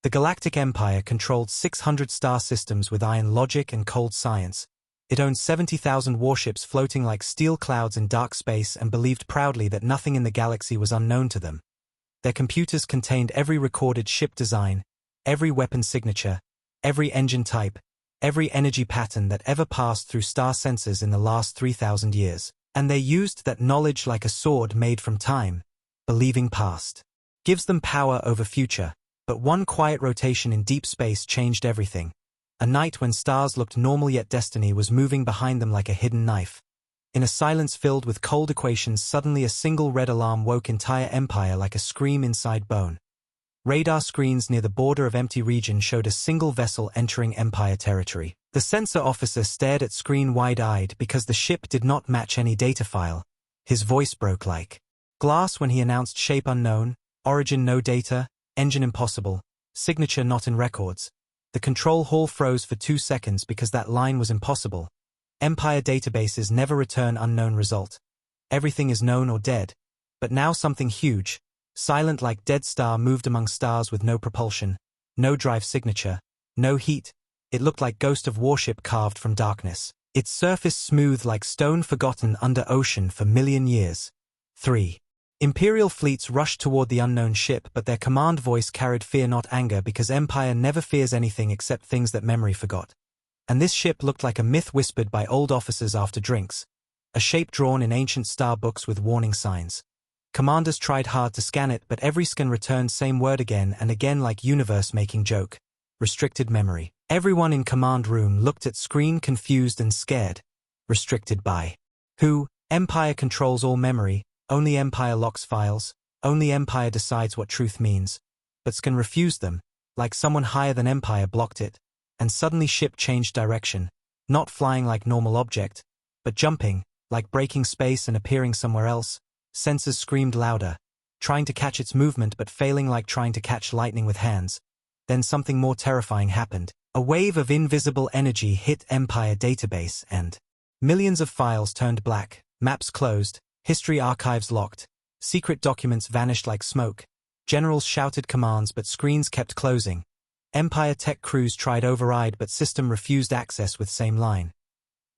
The Galactic Empire controlled 600 star systems with iron logic and cold science. It owned 70,000 warships floating like steel clouds in dark space and believed proudly that nothing in the galaxy was unknown to them. Their computers contained every recorded ship design, every weapon signature, every engine type, every energy pattern that ever passed through star sensors in the last 3,000 years. And they used that knowledge like a sword made from time, believing past. Gives them power over future, but one quiet rotation in deep space changed everything. A night when stars looked normal yet destiny was moving behind them like a hidden knife. In a silence filled with cold equations, suddenly a single red alarm woke entire empire like a scream inside bone. Radar screens near the border of empty region showed a single vessel entering Empire territory. The sensor officer stared at screen wide-eyed because the ship did not match any data file. His voice broke like glass when he announced shape unknown, origin no data, engine impossible, signature not in records. The control hall froze for 2 seconds because that line was impossible. Empire databases never return unknown result. Everything is known or dead. But now something huge, silent like dead star, moved among stars with no propulsion, no drive signature, no heat. It looked like ghost of warship carved from darkness. Its surface smooth like stone forgotten under ocean for million years. 3. Imperial fleets rushed toward the unknown ship, but their command voice carried fear not anger because Empire never fears anything except things that memory forgot. And this ship looked like a myth whispered by old officers after drinks. A shape drawn in ancient star books with warning signs. Commanders tried hard to scan it, but every scan returned same word again and again like universe making joke. Restricted memory. Everyone in command room looked at screen confused and scared. Restricted by who? Empire controls all memory, only Empire locks files, only Empire decides what truth means. But scan refused them, like someone higher than Empire blocked it, and suddenly ship changed direction, not flying like normal object, but jumping, like breaking space and appearing somewhere else. Sensors screamed louder, trying to catch its movement but failing like trying to catch lightning with hands. Then something more terrifying happened. A wave of invisible energy hit Empire database and millions of files turned black, maps closed, history archives locked, secret documents vanished like smoke. Generals shouted commands but screens kept closing. Empire tech crews tried override but system refused access with same line.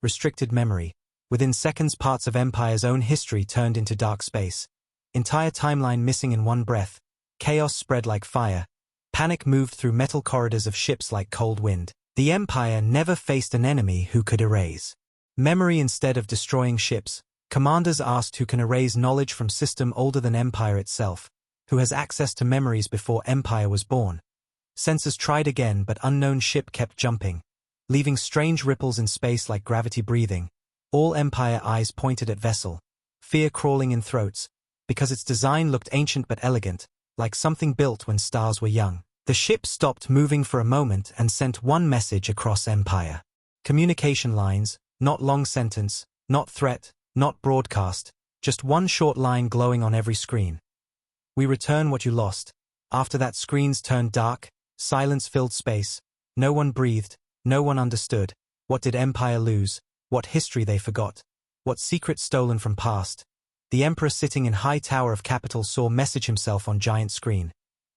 Restricted memory. Within seconds parts of Empire's own history turned into dark space. Entire timeline missing in one breath. Chaos spread like fire. Panic moved through metal corridors of ships like cold wind. The Empire never faced an enemy who could erase memory instead of destroying ships. Commanders asked who can erase knowledge from system older than Empire itself, who has access to memories before Empire was born. Sensors tried again but unknown ship kept jumping, leaving strange ripples in space like gravity breathing. All Empire eyes pointed at vessel, fear crawling in throats, because its design looked ancient but elegant, like something built when stars were young. The ship stopped moving for a moment and sent one message across Empire. Communication lines, not long sentence, not threat, not broadcast, just one short line glowing on every screen. We return what you lost. After that screens turned dark, silence filled space. No one breathed, no one understood. What did Empire lose? What history they forgot? What secret stolen from past? The Emperor sitting in high tower of capital saw message himself on giant screen.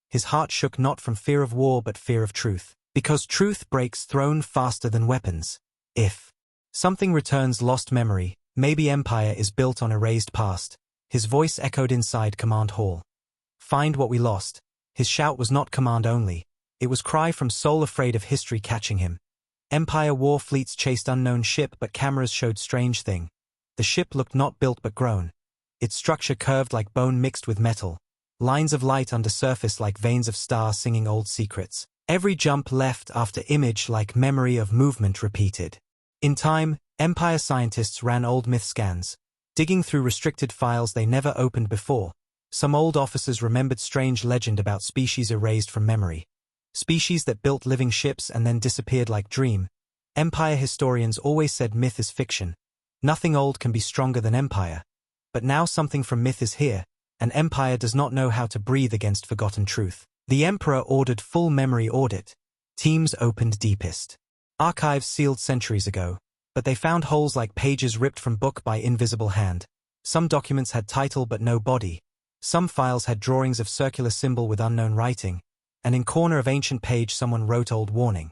His heart shook not from fear of war but fear of truth. Because truth breaks throne faster than weapons. If something returns lost memory, maybe Empire is built on erased past. His voice echoed inside command hall. Find what we lost. His shout was not command only. It was cry from soul afraid of history catching him. Empire war fleets chased unknown ship but cameras showed strange thing. The ship looked not built but grown. Its structure curved like bone mixed with metal. Lines of light under surface like veins of star singing old secrets. Every jump left after image like memory of movement repeated. In time, Empire scientists ran old myth scans, digging through restricted files they never opened before. Some old officers remembered strange legend about species erased from memory. Species that built living ships and then disappeared like dream. Empire historians always said myth is fiction. Nothing old can be stronger than Empire. But now something from myth is here, and Empire does not know how to breathe against forgotten truth. The Emperor ordered full memory audit. Teams opened deepest archives sealed centuries ago, but they found holes like pages ripped from book by invisible hand. Some documents had title but no body. Some files had drawings of circular symbol with unknown writing, and in corner of ancient page someone wrote old warning.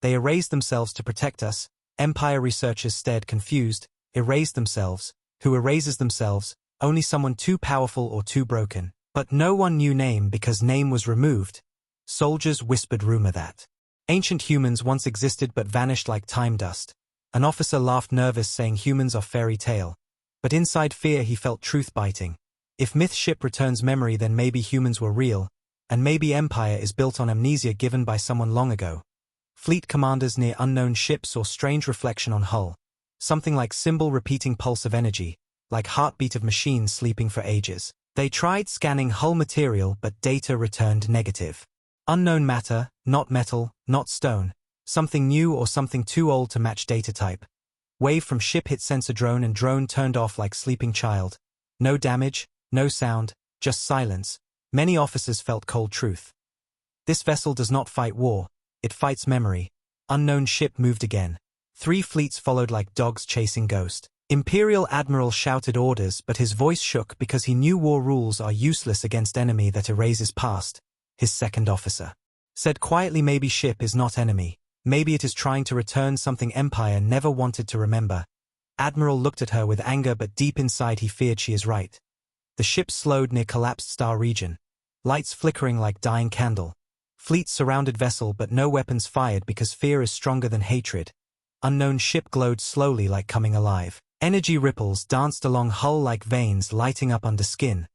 They erased themselves to protect us. Empire researchers stared confused. Erased themselves? Who erases themselves? Only someone too powerful or too broken. But no one knew name because name was removed. Soldiers whispered rumor that ancient humans once existed but vanished like time dust. An officer laughed nervous saying humans are fairy tale. But inside fear he felt truth biting. If myth ship returns memory then maybe humans were real, and maybe empire is built on amnesia given by someone long ago. Fleet commanders near unknown ships or strange reflection on hull. Something like symbol repeating pulse of energy, like heartbeat of machines sleeping for ages. They tried scanning hull material but data returned negative. Unknown matter, not metal, not stone. Something new or something too old to match data type. Wave from ship hit sensor drone and drone turned off like sleeping child. No damage, no sound, just silence. Many officers felt cold truth. This vessel does not fight war, it fights memory. Unknown ship moved again. 3 fleets followed like dogs chasing ghost. Imperial Admiral shouted orders but his voice shook because he knew war rules are useless against enemy that erases past. His second officer said quietly maybe ship is not enemy. Maybe it is trying to return something Empire never wanted to remember. Admiral looked at her with anger but deep inside he feared she is right. The ship slowed near collapsed star region. Lights flickering like dying candle. Fleets surrounded vessel but no weapons fired because fear is stronger than hatred. Unknown ship glowed slowly like coming alive. Energy ripples danced along hull like veins lighting up under skin.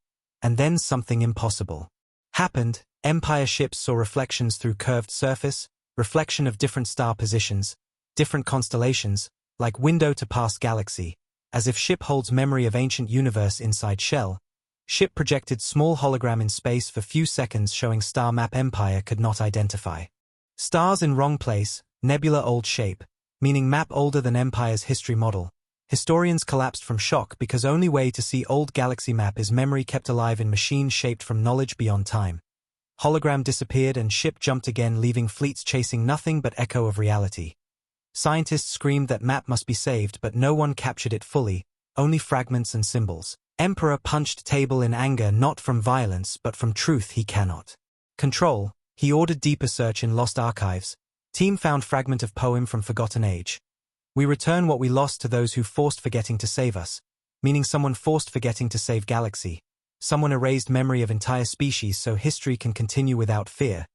And then something impossible happened. Empire ships saw reflections through curved surface, reflection of different star positions, different constellations, like window to past galaxy, as if ship holds memory of ancient universe inside shell. Ship projected small hologram in space for few seconds showing star map Empire could not identify. Stars in wrong place, nebula old shape, meaning map older than Empire's history model. Historians collapsed from shock because only way to see old galaxy map is memory kept alive in machine shaped from knowledge beyond time. Hologram disappeared and ship jumped again leaving fleets chasing nothing but echo of reality. Scientists screamed that map must be saved but no one captured it fully, only fragments and symbols. Emperor punched table in anger not from violence but from truth he cannot control. He ordered deeper search in lost archives. Team found fragment of poem from forgotten age. We return what we lost to those who forced forgetting to save us, meaning someone forced forgetting to save galaxy. Someone erased memory of entire species so history can continue without fear.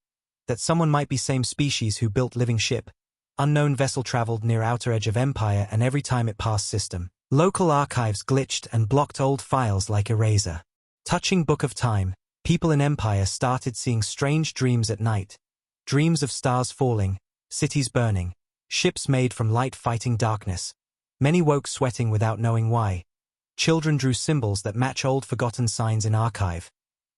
That someone might be same species who built living ship. Unknown vessel traveled near outer edge of Empire and every time it passed system. Local archives glitched and blocked old files like eraser. Touching Book of Time, people in Empire started seeing strange dreams at night. Dreams of stars falling, cities burning, ships made from light fighting darkness. Many woke sweating without knowing why. Children drew symbols that match old forgotten signs in archive.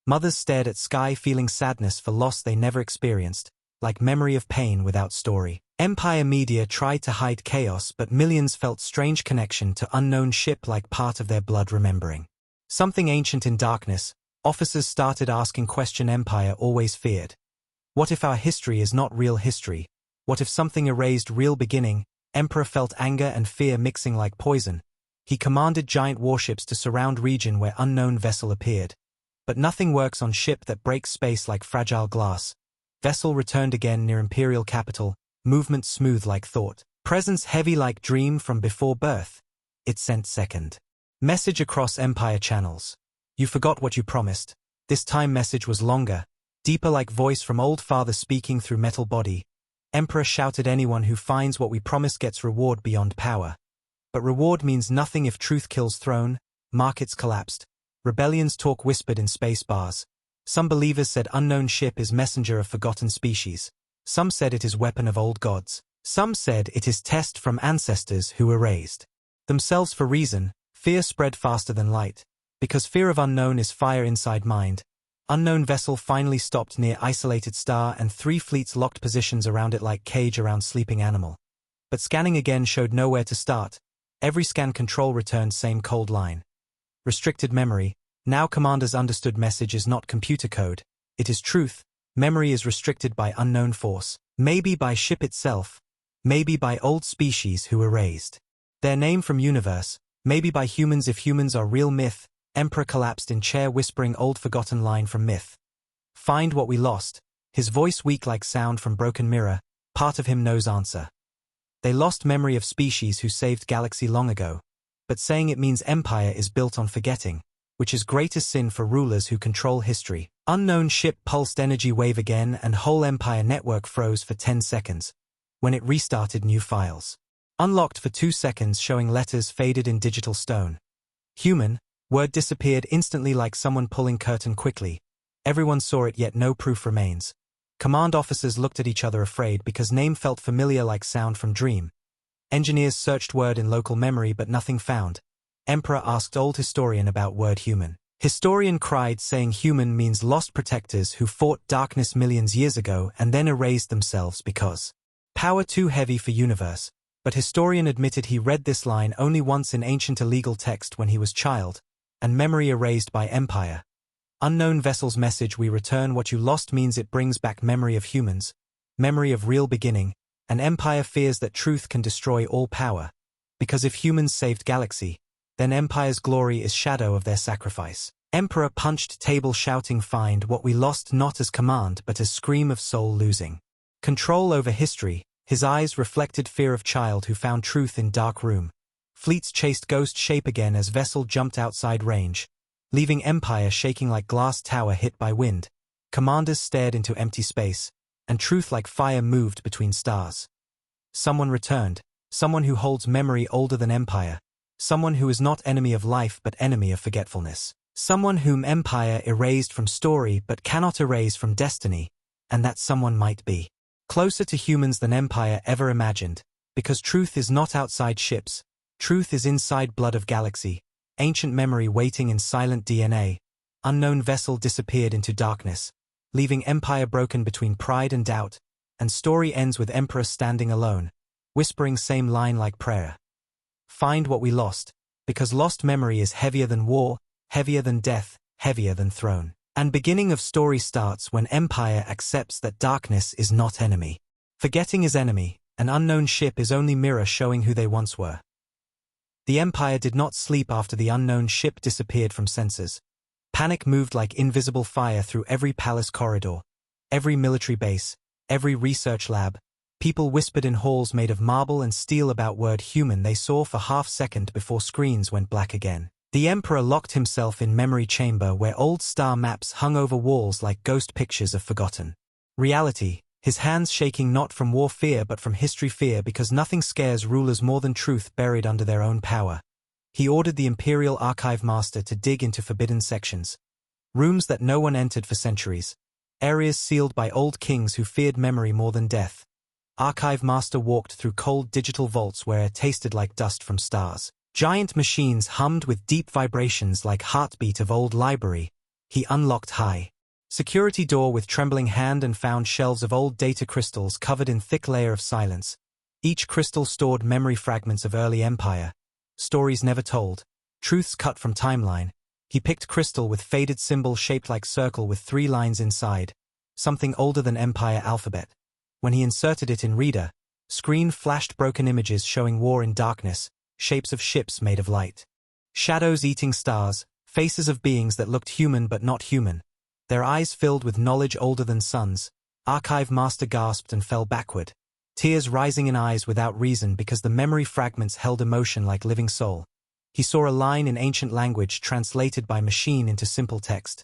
Mothers stared at sky feeling sadness for loss they never experienced, like memory of pain without story. Empire media tried to hide chaos but millions felt strange connection to unknown ship like part of their blood remembering. Something ancient in darkness, officers started asking question Empire always feared. What if our history is not real history? What if something erased real beginning? Emperor felt anger and fear mixing like poison. He commanded giant warships to surround region where unknown vessel appeared. But nothing works on ship that breaks space like fragile glass. Vessel returned again near Imperial capital, movement smooth like thought. Presence heavy like dream from before birth. It sent second message across Empire channels. You forgot what you promised. This time message was longer, deeper like voice from old father speaking through metal body. Emperor shouted anyone who finds what we promised gets reward beyond power. But reward means nothing if truth kills throne, markets collapsed. Rebellions talk whispered in space bars. Some believers said unknown ship is messenger of forgotten species. Some said it is weapon of old gods. Some said it is test from ancestors who erased themselves for reason. Fear spread faster than light. Because fear of unknown is fire inside mind. Unknown vessel finally stopped near isolated star and 3 fleets locked positions around it like cage around sleeping animal. But scanning again showed nowhere to start. Every scan control returned same cold line. Restricted memory. Now commanders understood message is not computer code. It is truth. Memory is restricted by unknown force. Maybe by ship itself. Maybe by old species who erased their name from universe. Maybe by humans if humans are real myth. Emperor collapsed in chair whispering old forgotten line from myth. Find what we lost. His voice weak like sound from broken mirror, part of him knows answer. They lost memory of species who saved galaxy long ago, but saying it means empire is built on forgetting, which is greatest sin for rulers who control history. Unknown ship pulsed energy wave again and whole empire network froze for 10 seconds. When it restarted, new files unlocked for 2 seconds showing letters faded in digital stone. Human, word disappeared instantly like someone pulling curtain quickly. Everyone saw it yet no proof remains. Command officers looked at each other afraid because name felt familiar like sound from dream. Engineers searched word in local memory but nothing found. Emperor asked old historian about word human. Historian cried saying human means lost protectors who fought darkness millions years ago and then erased themselves because power too heavy for universe. But historian admitted he read this line only once in ancient illegal text when he was child, and memory erased by empire. Unknown vessel's message we return what you lost means it brings back memory of humans, memory of real beginning, and empire fears that truth can destroy all power. Because if humans saved galaxy, then empire's glory is shadow of their sacrifice. Emperor punched table shouting find what we lost not as command but as scream of soul losing control over history. His eyes reflected fear of child who found truth in dark room. Fleets chased ghost shape again as vessel jumped outside range, leaving empire shaking like glass tower hit by wind. Commanders stared into empty space, and truth like fire moved between stars. Someone returned, someone who holds memory older than empire, someone who is not enemy of life but enemy of forgetfulness, someone whom empire erased from story but cannot erase from destiny, and that someone might be closer to humans than empire ever imagined, because truth is not outside ships, truth is inside blood of galaxy, ancient memory waiting in silent DNA. Unknown vessel disappeared into darkness, leaving empire broken between pride and doubt, and story ends with emperor standing alone, whispering same line like prayer. Find what we lost, because lost memory is heavier than war, heavier than death, heavier than throne. And beginning of story starts when empire accepts that darkness is not enemy. Forgetting is enemy, an unknown ship is only mirror showing who they once were. The empire did not sleep after the unknown ship disappeared from sensors. Panic moved like invisible fire through every palace corridor, every military base, every research lab. People whispered in halls made of marble and steel about word human they saw for half-second before screens went black again. The emperor locked himself in memory chamber where old star maps hung over walls like ghost pictures of forgotten reality, his hands shaking not from war fear but from history fear because nothing scares rulers more than truth buried under their own power. He ordered the Imperial Archive Master to dig into forbidden sections. Rooms that no one entered for centuries. Areas sealed by old kings who feared memory more than death. Archive Master walked through cold digital vaults where it tasted like dust from stars. Giant machines hummed with deep vibrations like heartbeat of old library. He unlocked high security door with trembling hand and found shelves of old data crystals covered in thick layer of silence. Each crystal stored memory fragments of early empire. Stories never told. Truths cut from timeline. He picked crystal with faded symbol shaped like circle with 3 lines inside. Something older than empire alphabet. When he inserted it in reader, screen flashed broken images showing war in darkness. Shapes of ships made of light. Shadows eating stars, faces of beings that looked human but not human. Their eyes filled with knowledge older than suns. Archive Master gasped and fell backward. Tears rising in eyes without reason because the memory fragments held emotion like living soul. He saw a line in ancient language translated by machine into simple text.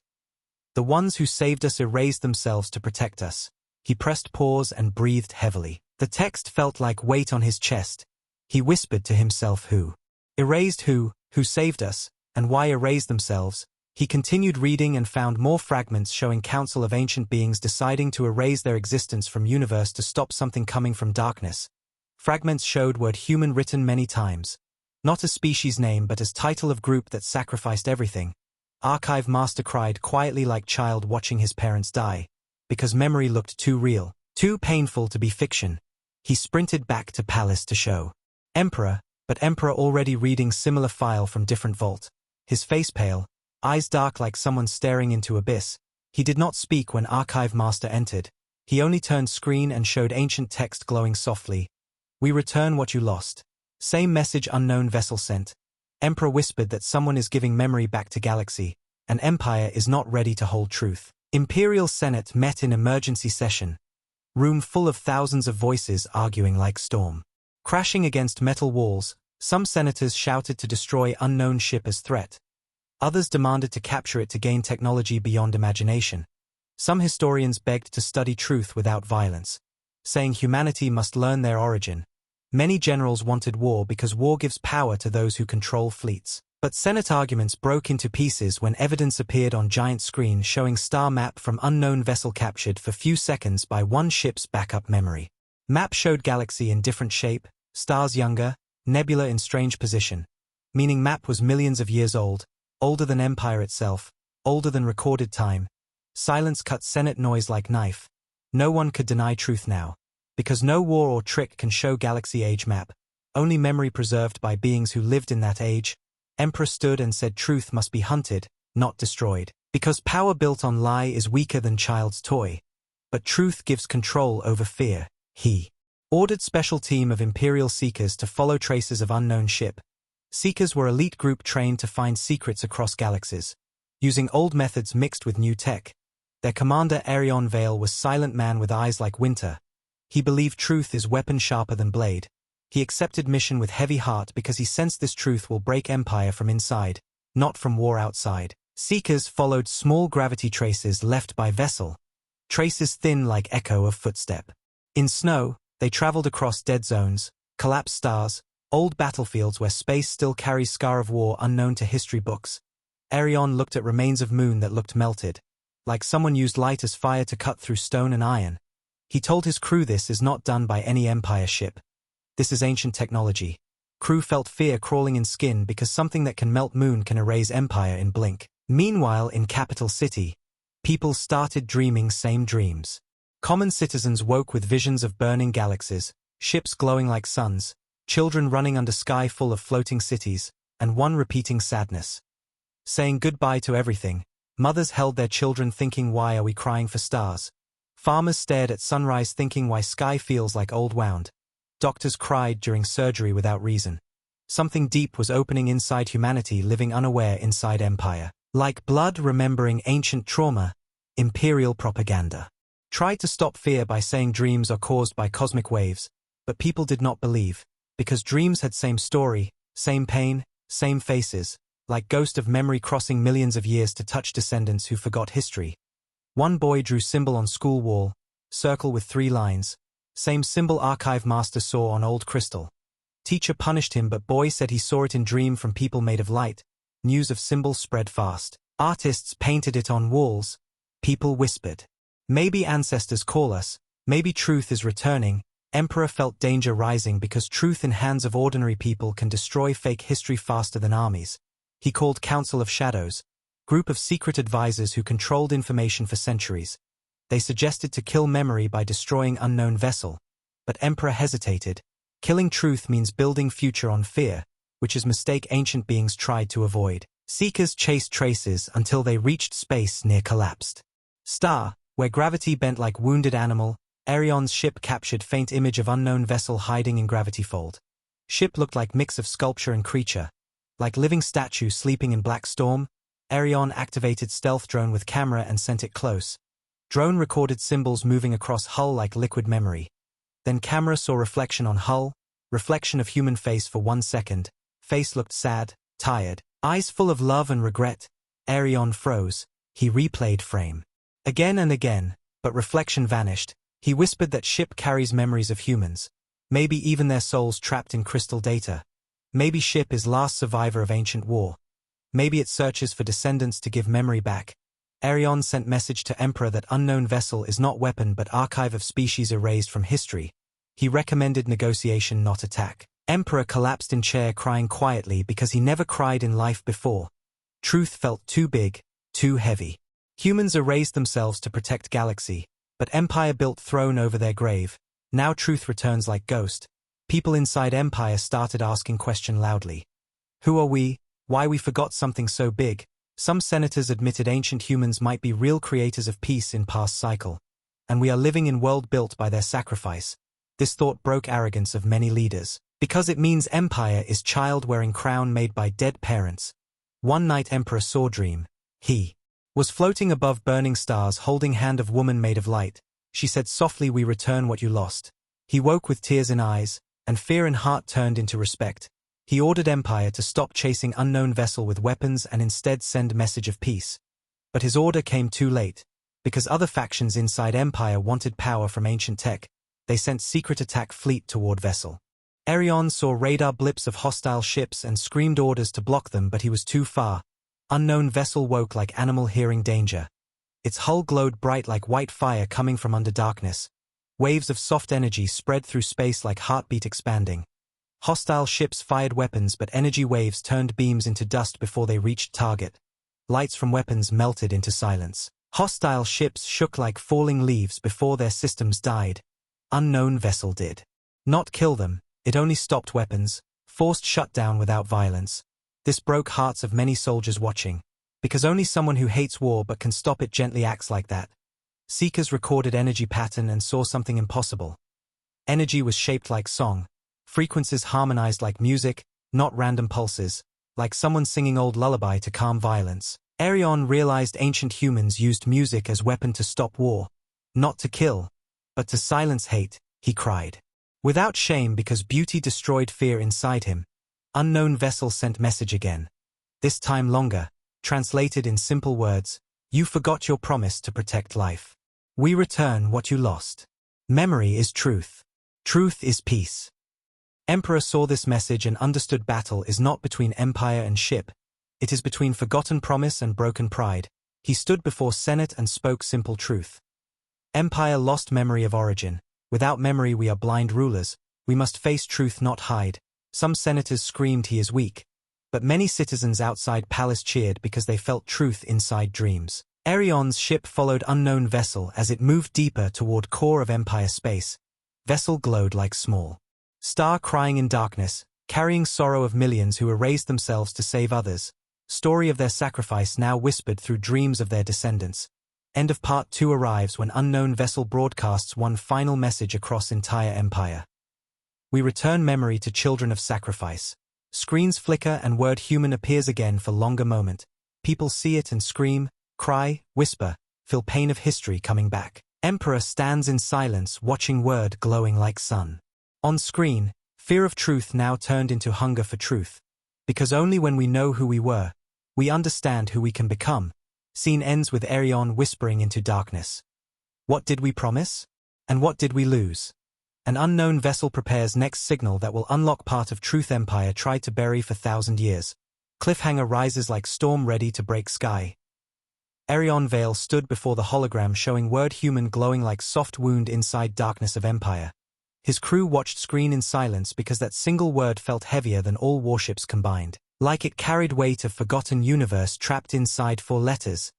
The ones who saved us erased themselves to protect us. He pressed pause and breathed heavily. The text felt like weight on his chest. He whispered to himself who erased who saved us, and why erased themselves. He continued reading and found more fragments showing council of ancient beings deciding to erase their existence from universe to stop something coming from darkness. Fragments showed word human written many times. Not as species name but as title of group that sacrificed everything. Archive Master cried quietly like child watching his parents die, because memory looked too real, too painful to be fiction. He sprinted back to palace to show Emperor, but Emperor already reading similar file from different vault. His face pale, eyes dark like someone staring into abyss. He did not speak when Archive Master entered. He only turned screen and showed ancient text glowing softly. We return what you lost. Same message unknown vessel sent. Emperor whispered that someone is giving memory back to galaxy, and empire is not ready to hold truth. Imperial Senate met in emergency session. Room full of thousands of voices arguing like storm. Crashing against metal walls, some senators shouted to destroy unknown ship as threat. Others demanded to capture it to gain technology beyond imagination. Some historians begged to study truth without violence, saying humanity must learn their origin. Many generals wanted war because war gives power to those who control fleets. But Senate arguments broke into pieces when evidence appeared on giant screen showing star map from unknown vessel captured for few seconds by one ship's backup memory. Map showed galaxy in different shape, stars younger, nebula in strange position, meaning map was millions of years old, older than Empire itself, older than recorded time. Silence cut Senate noise like knife. No one could deny truth now. Because no war or trick can show galaxy age map, only memory preserved by beings who lived in that age. Emperor stood and said truth must be hunted, not destroyed. Because power built on lie is weaker than child's toy. But truth gives control over fear. He ordered special team of Imperial Seekers to follow traces of unknown ship. Seekers were elite group trained to find secrets across galaxies, using old methods mixed with new tech. Their commander Arion Vale was silent man with eyes like winter. He believed truth is weapon sharper than blade. He accepted mission with heavy heart because he sensed this truth will break Empire from inside, not from war outside. Seekers followed small gravity traces left by vessel, traces thin like echo of footstep. In snow, they traveled across dead zones, collapsed stars, old battlefields where space still carries scar of war unknown to history books. Arion looked at remains of moon that looked melted, like someone used light as fire to cut through stone and iron. He told his crew this is not done by any Empire ship. This is ancient technology. Crew felt fear crawling in skin because something that can melt moon can erase Empire in blink. Meanwhile, in capital city, people started dreaming same dreams. Common citizens woke with visions of burning galaxies, ships glowing like suns, children running under sky full of floating cities, and one repeating sadness. Saying goodbye to everything, mothers held their children thinking why are we crying for stars? Farmers stared at sunrise thinking why sky feels like old wound. Doctors cried during surgery without reason. Something deep was opening inside humanity living unaware inside Empire. Like blood remembering ancient trauma, Imperial propaganda tried to stop fear by saying dreams are caused by cosmic waves, but people did not believe, because dreams had same story, same pain, same faces, like ghost of memory crossing millions of years to touch descendants who forgot history. One boy drew symbol on school wall, circle with 3 lines, same symbol archive master saw on old crystal. Teacher punished him but boy said he saw it in dream from people made of light. News of symbol spread fast. Artists painted it on walls. People whispered. Maybe ancestors call us, maybe truth is returning. Emperor felt danger rising because truth in hands of ordinary people can destroy fake history faster than armies. He called Council of Shadows, group of secret advisors who controlled information for centuries. They suggested to kill memory by destroying unknown vessel. But Emperor hesitated. Killing truth means building future on fear, which is mistake ancient beings tried to avoid. Seekers chased traces until they reached space near collapsed star, where gravity bent like wounded animal. Arion's ship captured faint image of unknown vessel hiding in gravity fold. Ship looked like mix of sculpture and creature. Like living statue sleeping in black storm. Arion activated stealth drone with camera and sent it close. Drone recorded symbols moving across hull like liquid memory. Then camera saw reflection on hull, reflection of human face for 1 second. Face looked sad, tired, eyes full of love and regret. Arion froze. He replayed frame again and again, but reflection vanished. He whispered that ship carries memories of humans. Maybe even their souls trapped in crystal data. Maybe ship is last survivor of ancient war. Maybe it searches for descendants to give memory back. Arion sent message to Emperor that unknown vessel is not weapon but archive of species erased from history. He recommended negotiation not attack. Emperor collapsed in chair crying quietly because he never cried in life before. Truth felt too big, too heavy. Humans erased themselves to protect galaxy, but Empire built throne over their grave. Now truth returns like ghost. People inside Empire started asking question loudly. Who are we? Why we forgot something so big? Some senators admitted ancient humans might be real creators of peace in past cycle. And we are living in world built by their sacrifice. This thought broke arrogance of many leaders. Because it means Empire is child wearing crown made by dead parents. One night Emperor saw dream. He Was floating above burning stars holding hand of woman made of light. She said softly, we return what you lost. He woke with tears in eyes, and fear in heart turned into respect. He ordered Empire to stop chasing unknown vessel with weapons and instead send message of peace. But his order came too late. Because other factions inside Empire wanted power from ancient tech, they sent secret attack fleet toward vessel. Arion saw radar blips of hostile ships and screamed orders to block them, but he was too far. Unknown vessel woke like animal hearing danger. Its hull glowed bright like white fire coming from under darkness. Waves of soft energy spread through space like heartbeat expanding. Hostile ships fired weapons, but energy waves turned beams into dust before they reached target. Lights from weapons melted into silence. Hostile ships shook like falling leaves before their systems died. Unknown vessel did not kill them, it only stopped weapons, forced shutdown without violence. This broke hearts of many soldiers watching, because only someone who hates war but can stop it gently acts like that. Seekers recorded energy pattern and saw something impossible. Energy was shaped like song, frequencies harmonized like music, not random pulses, like someone singing old lullaby to calm violence. Arion realized ancient humans used music as weapon to stop war, not to kill, but to silence hate, he cried. Without shame, because beauty destroyed fear inside him, unknown vessel sent message again. This time longer, translated in simple words, you forgot your promise to protect life. We return what you lost. Memory is truth. Truth is peace. Emperor saw this message and understood battle is not between empire and ship. It is between forgotten promise and broken pride. He stood before Senate and spoke simple truth. Empire lost memory of origin. Without memory we are blind rulers. We must face truth, not hide. Some senators screamed he is weak. But many citizens outside palace cheered because they felt truth inside dreams. Arion's ship followed unknown vessel as it moved deeper toward core of Empire space. Vessel glowed like small star crying in darkness, carrying sorrow of millions who erased themselves to save others. Story of their sacrifice now whispered through dreams of their descendants. End of Part 2 arrives when unknown vessel broadcasts one final message across entire Empire. We return memory to children of sacrifice. Screens flicker and word human appears again for longer moment. People see it and scream, cry, whisper, feel pain of history coming back. Emperor stands in silence watching word glowing like sun. On screen, fear of truth now turned into hunger for truth. Because only when we know who we were, we understand who we can become. Scene ends with Arion whispering into darkness. What did we promise? And what did we lose? An unknown vessel prepares next signal that will unlock part of truth Empire tried to bury for 1,000 years. Cliffhanger rises like storm ready to break sky. Arion Vale stood before the hologram showing word human glowing like soft wound inside darkness of Empire. His crew watched screen in silence because that single word felt heavier than all warships combined. Like it carried weight of forgotten universe trapped inside 4 letters.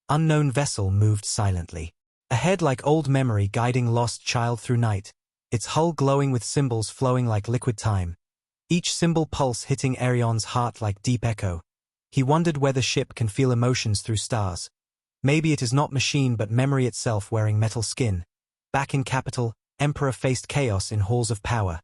Unknown vessel moved silently. Ahead like old memory guiding lost child through night. Its hull glowing with symbols flowing like liquid time. Each symbol pulse hitting Arion's heart like deep echo. He wondered whether ship can feel emotions through stars. Maybe it is not machine but memory itself wearing metal skin. Back in capital, Emperor faced chaos in halls of power.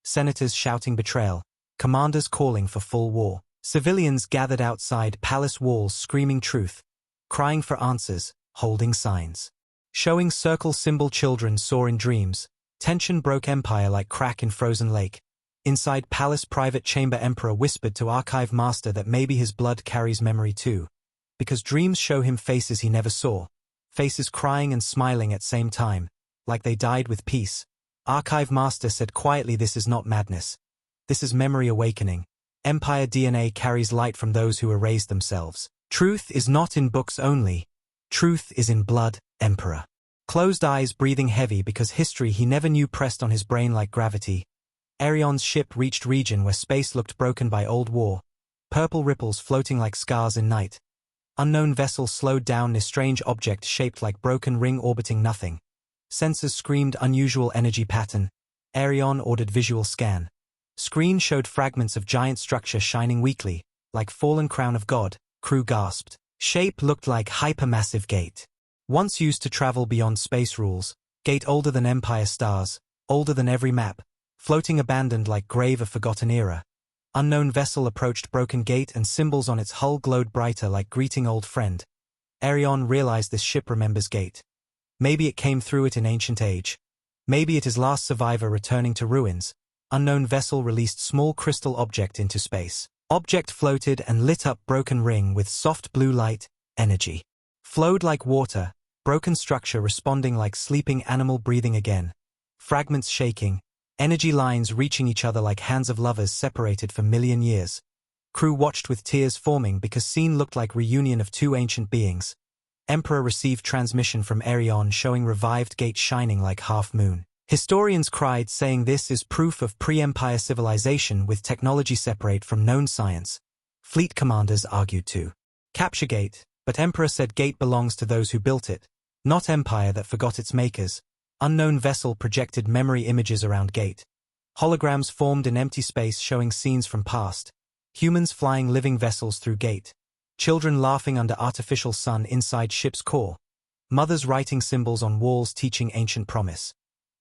Senators shouting betrayal. Commanders calling for full war. Civilians gathered outside palace walls screaming truth. Crying for answers, holding signs. Showing circle symbol children saw in dreams. Tension broke Empire like crack in frozen lake. Inside palace private chamber Emperor whispered to archive master that maybe his blood carries memory too. Because dreams show him faces he never saw. Faces crying and smiling at same time. Like they died with peace. Archive master said quietly, this is not madness. This is memory awakening. Empire DNA carries light from those who erased themselves. Truth is not in books only. Truth is in blood, Emperor. Closed eyes breathing heavy because history he never knew pressed on his brain like gravity. Arion's ship reached region where space looked broken by old war. Purple ripples floating like scars in night. Unknown vessel slowed down near strange object shaped like broken ring orbiting nothing. Sensors screamed unusual energy pattern. Arion ordered visual scan. Screen showed fragments of giant structure shining weakly, like fallen crown of God. Crew gasped. Shape looked like hypermassive gate. Once used to travel beyond space rules. Gate older than Empire stars, older than every map. Floating abandoned like grave of forgotten era. Unknown vessel approached broken gate and symbols on its hull glowed brighter like greeting old friend. Arion realized this ship remembers Gate. Maybe it came through it in ancient age. Maybe it is last survivor returning to ruins. Unknown vessel released small crystal object into space. Object floated and lit up broken ring with soft blue light, energy. Flowed like water, broken structure responding like sleeping animal breathing again. Fragments shaking, energy lines reaching each other like hands of lovers separated for million years. Crew watched with tears forming because scene looked like reunion of two ancient beings. Emperor received transmission from Arion showing revived Gate shining like half moon. Historians cried saying this is proof of pre-Empire civilization with technology separate from known science. Fleet commanders argued to capture Gate, but Emperor said Gate belongs to those who built it, not Empire that forgot its makers. Unknown vessel projected memory images around Gate. Holograms formed in empty space showing scenes from past. Humans flying living vessels through Gate. Children laughing under artificial sun inside ship's core. Mothers writing symbols on walls teaching ancient promise.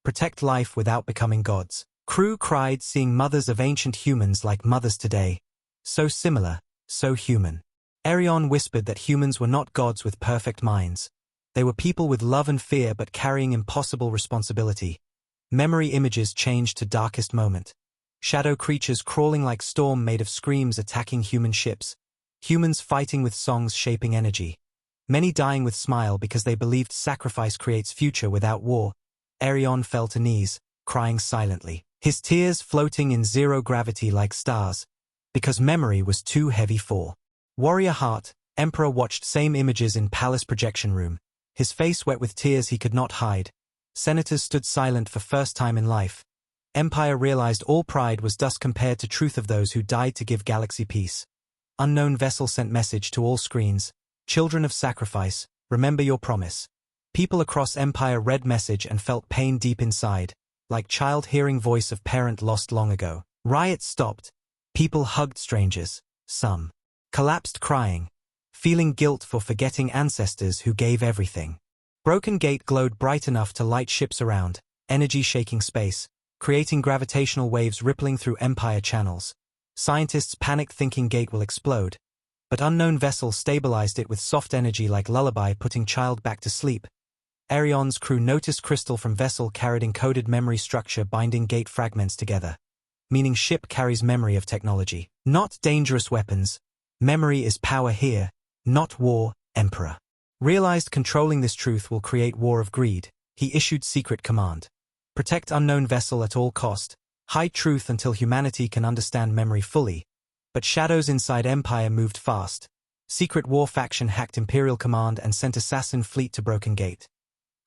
Protect life without becoming gods. Crew cried seeing mothers of ancient humans like mothers today. So similar, so human. Arion whispered that humans were not gods with perfect minds. They were people with love and fear but carrying impossible responsibility. Memory images changed to darkest moment. Shadow creatures crawling like storm made of screams attacking human ships. Humans fighting with songs shaping energy. Many dying with smile because they believed sacrifice creates future without war. Arion fell to knees, crying silently, his tears floating in zero gravity like stars, because memory was too heavy for. Warrior heart, Emperor watched same images in palace projection room, his face wet with tears he could not hide. Senators stood silent for first time in life. Empire realized all pride was dust compared to truth of those who died to give galaxy peace. Unknown vessel sent message to all screens, children of sacrifice, remember your promise. People across Empire read message and felt pain deep inside, like child hearing voice of parent lost long ago. Riots stopped. People hugged strangers. Some collapsed crying, feeling guilt for forgetting ancestors who gave everything. Broken Gate glowed bright enough to light ships around, energy shaking space, creating gravitational waves rippling through Empire channels. Scientists panicked thinking Gate will explode. But unknown vessel stabilized it with soft energy like lullaby putting child back to sleep. Arion's crew noticed crystal from vessel carried encoded memory structure binding Gate fragments together. Meaning ship carries memory of technology. Not dangerous weapons. Memory is power here, not war, Emperor. Realized controlling this truth will create war of greed. He issued secret command. Protect unknown vessel at all cost. Hide truth until humanity can understand memory fully. But shadows inside Empire moved fast. Secret war faction hacked Imperial command and sent assassin fleet to Broken Gate.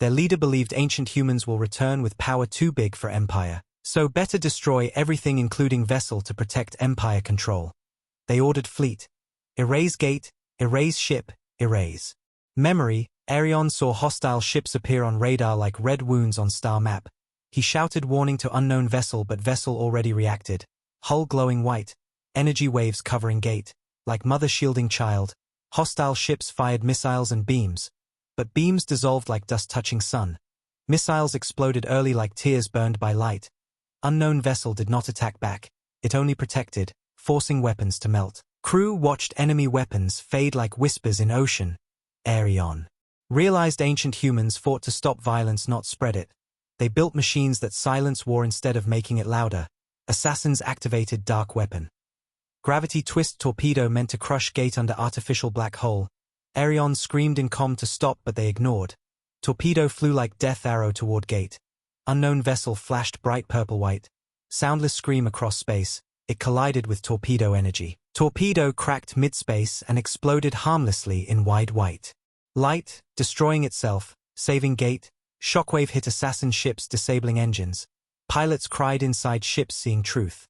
Their leader believed ancient humans will return with power too big for Empire, so better destroy everything including vessel to protect Empire control. They ordered fleet. Erase Gate, erase ship, erase. Memory, Arion saw hostile ships appear on radar like red wounds on star map. He shouted warning to unknown vessel but vessel already reacted. Hull glowing white. Energy waves covering Gate. Like mother shielding child. Hostile ships fired missiles and beams. But beams dissolved like dust touching sun. Missiles exploded early like tears burned by light. Unknown vessel did not attack back. It only protected, forcing weapons to melt. Crew watched enemy weapons fade like whispers in ocean. Arion realized ancient humans fought to stop violence not spread it. They built machines that silence war instead of making it louder. Assassins activated dark weapon. Gravity twist torpedo meant to crush Gate under artificial black hole. Arion screamed in comm to stop but they ignored. Torpedo flew like death arrow toward Gate. Unknown vessel flashed bright purple-white. Soundless scream across space. It collided with torpedo energy. Torpedo cracked mid-space and exploded harmlessly in wide white light, destroying itself, saving Gate. Shockwave hit assassin ships disabling engines. Pilots cried inside ships seeing truth.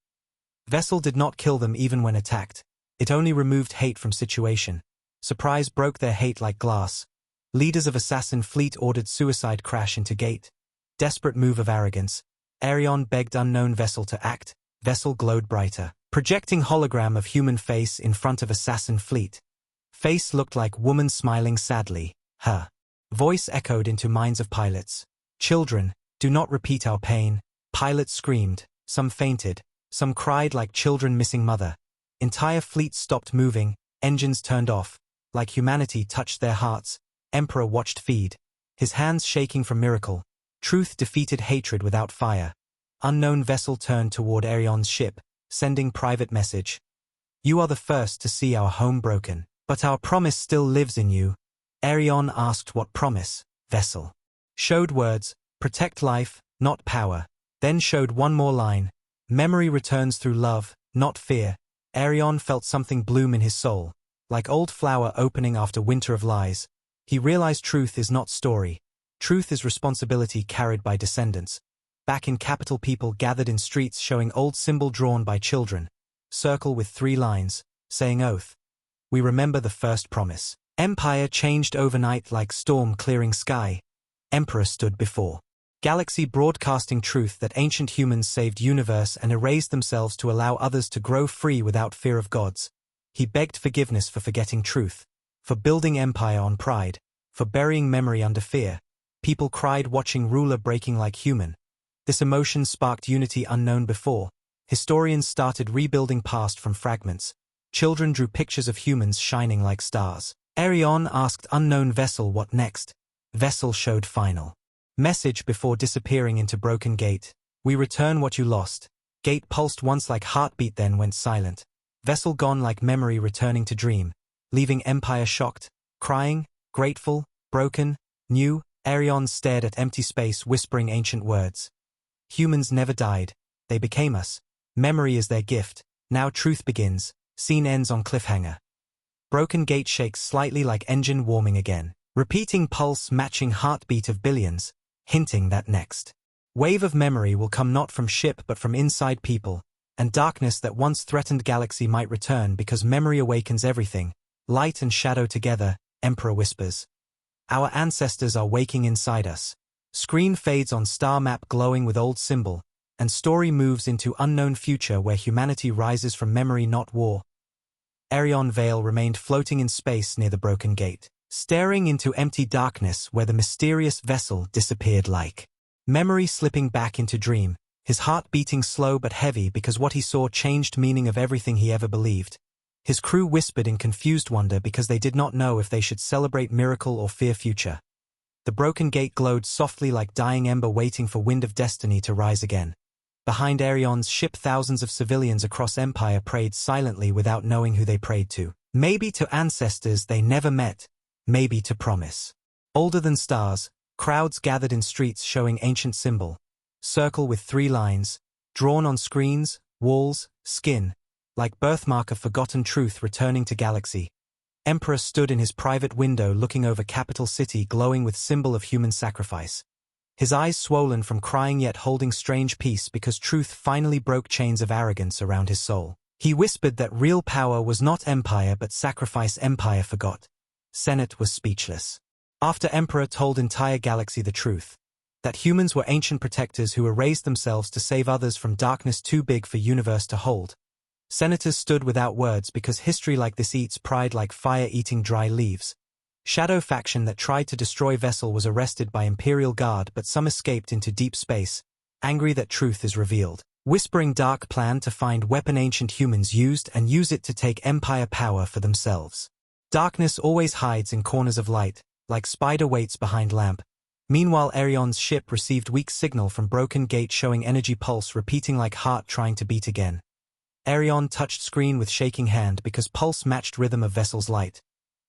Vessel did not kill them even when attacked. It only removed hate from situation. Surprise broke their hate like glass. Leaders of assassin fleet ordered suicide crash into Gate. Desperate move of arrogance. Arion begged unknown vessel to act. Vessel glowed brighter, projecting hologram of human face in front of assassin fleet. Face looked like woman smiling sadly. Her voice echoed into minds of pilots. Children, do not repeat our pain. Pilots screamed. Some fainted. Some cried like children missing mother. Entire fleet stopped moving. Engines turned off. like humanity touched their hearts, Emperor watched feed, his hands shaking from miracle. Truth defeated hatred without fire. Unknown vessel turned toward Arion's ship, sending private message. You are the first to see our home broken, but our promise still lives in you. Arion asked what promise, vessel. Showed words, protect life, not power. Then showed one more line. Memory returns through love, not fear. Arion felt something bloom in his soul, like old flower opening after winter of lies. He realized truth is not story. Truth is responsibility carried by descendants. Back in capital, people gathered in streets showing old symbol drawn by children. Circle with 3 lines, saying oath. We remember the first promise. Empire changed overnight like storm clearing sky. Emperor stood before galaxy broadcasting truth that ancient humans saved universe and erased themselves to allow others to grow free without fear of gods. He begged forgiveness for forgetting truth, for building empire on pride, for burying memory under fear. People cried watching ruler breaking like human. This emotion sparked unity unknown before. Historians started rebuilding past from fragments. Children drew pictures of humans shining like stars. Arion asked unknown vessel what next. Vessel showed final message before disappearing into broken gate. We return what you lost. Gate pulsed once like heartbeat, then went silent. Vessel gone like memory returning to dream, leaving empire shocked, crying, grateful, broken, new. Arion stared at empty space whispering ancient words. Humans never died, they became us. Memory is their gift. Now truth begins. Scene ends on cliffhanger. Broken gate shakes slightly like engine warming again. Repeating pulse matching heartbeat of billions, hinting that next wave of memory will come not from ship but from inside people, and darkness that once threatened galaxy might return because memory awakens everything. Light and shadow together, Emperor whispers. Our ancestors are waking inside us. Screen fades on star map glowing with old symbol, and story moves into unknown future where humanity rises from memory not war. Arion Vale remained floating in space near the broken gate, staring into empty darkness where the mysterious vessel disappeared like memory slipping back into dream, his heart beating slow but heavy because what he saw changed meaning of everything he ever believed. His crew whispered in confused wonder because they did not know if they should celebrate miracle or fear future. The broken gate glowed softly like dying ember waiting for wind of destiny to rise again. Behind Arion's ship thousands of civilians across empire prayed silently without knowing who they prayed to. Maybe to ancestors they never met, maybe to promise. Older than stars, crowds gathered in streets showing ancient symbol. Circle with 3 lines, drawn on screens, walls, skin, like birthmark of forgotten truth returning to galaxy. Emperor stood in his private window looking over capital city glowing with symbol of human sacrifice. His eyes swollen from crying yet holding strange peace because truth finally broke chains of arrogance around his soul. He whispered that real power was not empire but sacrifice empire forgot. Senate was speechless. After Emperor told entire galaxy the truth, that humans were ancient protectors who erased themselves to save others from darkness too big for universe to hold. Senators stood without words because history like this eats pride like fire eating dry leaves. Shadow faction that tried to destroy vessel was arrested by Imperial Guard but some escaped into deep space, angry that truth is revealed. Whispering dark plan to find weapon ancient humans used and use it to take empire power for themselves. Darkness always hides in corners of light, like spider waits behind lamp. Meanwhile Arion's ship received weak signal from broken gate showing energy pulse repeating like heart trying to beat again. Arion touched screen with shaking hand because pulse matched rhythm of vessel's light.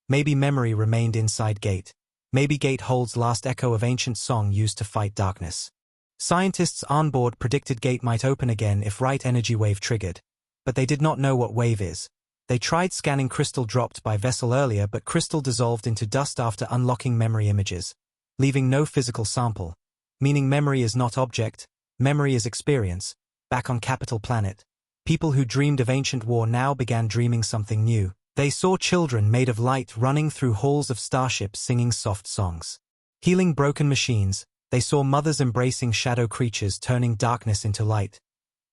Maybe memory remained inside gate. Maybe gate holds last echo of ancient song used to fight darkness. Scientists on board predicted gate might open again if right energy wave triggered. But they did not know what wave is. They tried scanning crystal dropped by vessel earlier but crystal dissolved into dust after unlocking memory images, leaving no physical sample. Meaning memory is not object, memory is experience. Back on capital planet, people who dreamed of ancient war now began dreaming something new. They saw children made of light running through halls of starships singing soft songs. Healing broken machines, they saw mothers embracing shadow creatures turning darkness into light.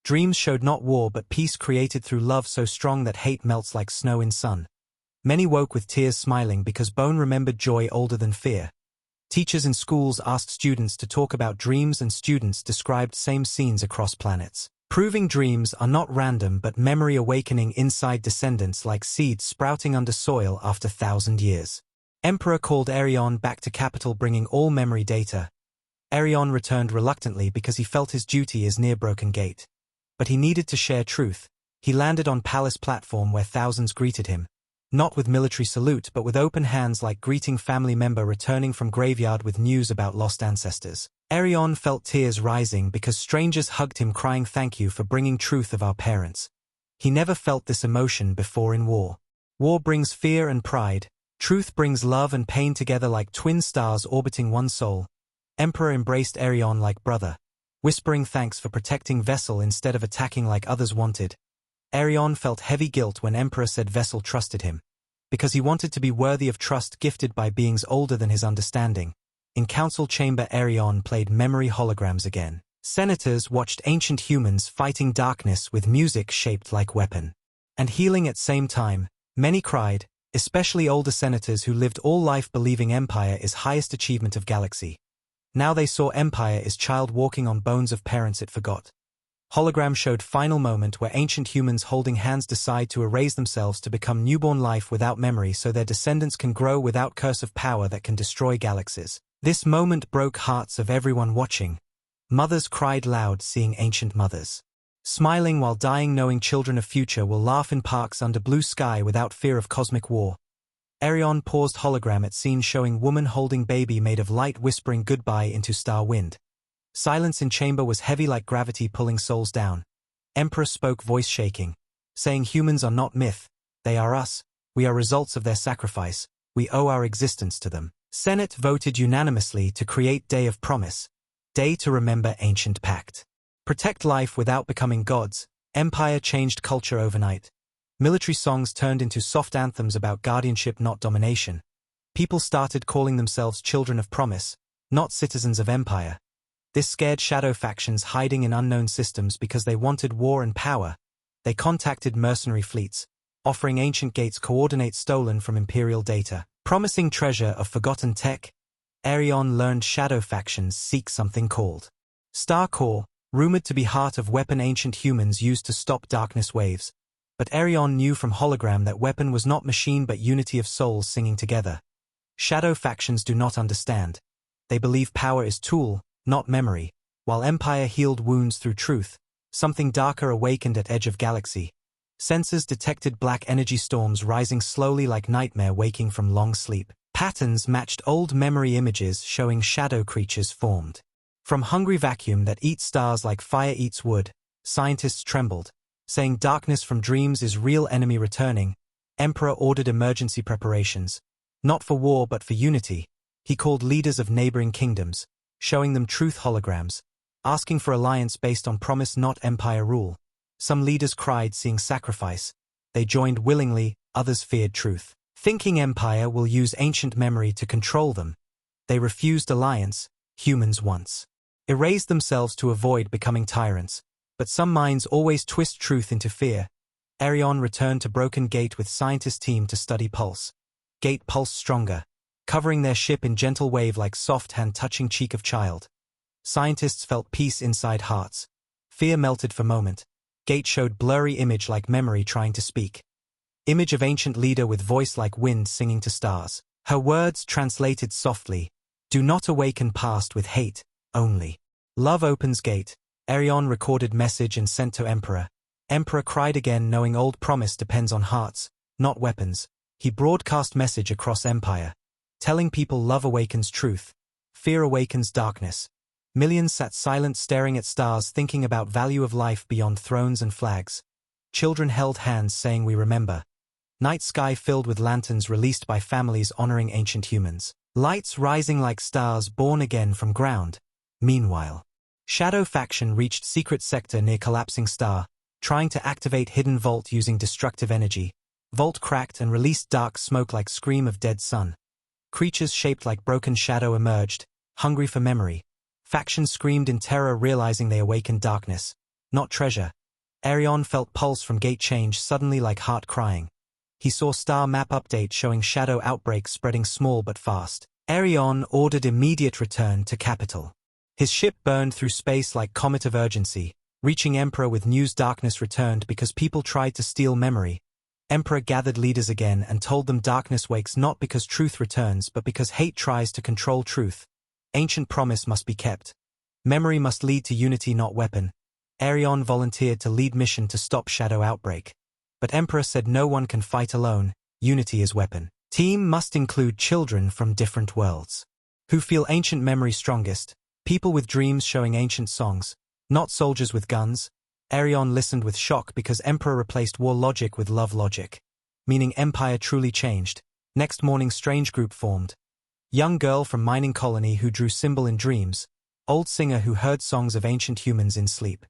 Dreams showed not war but peace created through love so strong that hate melts like snow in sun. Many woke with tears smiling because bone remembered joy older than fear. Teachers in schools asked students to talk about dreams and students described same scenes across planets. proving dreams are not random but memory awakening inside descendants like seeds sprouting under soil after 1,000 years. Emperor called Arion back to capital bringing all memory data. Arion returned reluctantly because he felt his duty is near Broken Gate. But he needed to share truth. He landed on palace platform where thousands greeted him. Not with military salute but with open hands like greeting family member returning from graveyard with news about lost ancestors. Arion felt tears rising because strangers hugged him crying thank you for bringing truth of our parents. He never felt this emotion before in war. War brings fear and pride. Truth brings love and pain together like twin stars orbiting one soul. Emperor embraced Arion like brother, whispering thanks for protecting Vessel instead of attacking like others wanted. Arion felt heavy guilt when Emperor said Vessel trusted him, because he wanted to be worthy of trust gifted by beings older than his understanding. In council chamber Arion played memory holograms again. Senators watched ancient humans fighting darkness with music shaped like weapon. And healing at same time, many cried, especially older senators who lived all life believing Empire is highest achievement of galaxy. Now they saw Empire is child walking on bones of parents it forgot. Hologram showed final moment where ancient humans holding hands decide to erase themselves to become newborn life without memory so their descendants can grow without curse of power that can destroy galaxies. This moment broke hearts of everyone watching. Mothers cried loud seeing ancient mothers. Smiling while dying knowing children of future will laugh in parks under blue sky without fear of cosmic war. Arion paused hologram at scene showing woman holding baby made of light whispering goodbye into star wind. Silence in chamber was heavy like gravity pulling souls down. Emperor spoke voice shaking, saying humans are not myth, they are us, we are results of their sacrifice, we owe our existence to them. Senate voted unanimously to create Day of Promise, Day to remember ancient pact. Protect life without becoming gods. Empire changed culture overnight. Military songs turned into soft anthems about guardianship not domination. People started calling themselves children of promise, not citizens of empire. This scared shadow factions hiding in unknown systems because they wanted war and power. They contacted mercenary fleets, offering ancient gates coordinates stolen from imperial data. Promising treasure of forgotten tech, Arion learned shadow factions seek something called Star Core, rumored to be heart of weapon ancient humans used to stop darkness waves. But Arion knew from hologram that weapon was not machine but unity of souls singing together. Shadow factions do not understand. They believe power is tool, not memory, while Empire healed wounds through truth. Something darker awakened at edge of galaxy. Sensors detected black energy storms rising slowly like nightmare waking from long sleep. Patterns matched old memory images showing shadow creatures formed. From hungry vacuum that eats stars like fire eats wood, scientists trembled, saying darkness from dreams is real enemy returning. Emperor ordered emergency preparations. Not for war but for unity. He called leaders of neighboring kingdoms, showing them truth holograms, asking for alliance based on promise not empire rule. Some leaders cried seeing sacrifice. They joined willingly, others feared truth. Thinking empire will use ancient memory to control them. They refused alliance, humans once erased themselves to avoid becoming tyrants. But some minds always twist truth into fear. Arion returned to Broken Gate with scientist team to study pulse. Gate pulsed stronger, covering their ship in gentle wave like soft hand touching cheek of child. Scientists felt peace inside hearts. Fear melted for moment. Gate showed blurry image like memory trying to speak. Image of ancient leader with voice like wind singing to stars. Her words translated softly. Do not awaken past with hate, only. Love opens gate. Arion recorded message and sent to Emperor. Emperor cried again knowing old promise depends on hearts, not weapons. He broadcast message across empire, telling people love awakens truth. Fear awakens darkness. Millions sat silent staring at stars thinking about value of life beyond thrones and flags. Children held hands saying we remember. Night sky filled with lanterns released by families honoring ancient humans. Lights rising like stars born again from ground. Meanwhile, Shadow faction reached secret sector near collapsing star, trying to activate hidden vault using destructive energy. Vault cracked and released dark smoke like scream of dead sun. Creatures shaped like broken shadow emerged, hungry for memory. Factions screamed in terror realizing they awakened darkness, not treasure. Arion felt pulse from gate change suddenly like heart crying. He saw star map update showing shadow outbreaks spreading small but fast. Arion ordered immediate return to capital. His ship burned through space like comet of urgency, Reaching Emperor with news darkness returned because people tried to steal memory. Emperor gathered leaders again and told them darkness wakes not because truth returns but because hate tries to control truth. Ancient promise must be kept. Memory must lead to unity, not weapon. Arion volunteered to lead mission to stop shadow outbreak. But Emperor said no one can fight alone, unity is weapon. Team must include children from different worlds. Who feel ancient memory strongest, people with dreams showing ancient songs, not soldiers with guns. Arion listened with shock because Emperor replaced war logic with love logic. Meaning empire truly changed. Next morning strange group formed. Young girl from mining colony who drew symbol in dreams. Old singer who heard songs of ancient humans in sleep.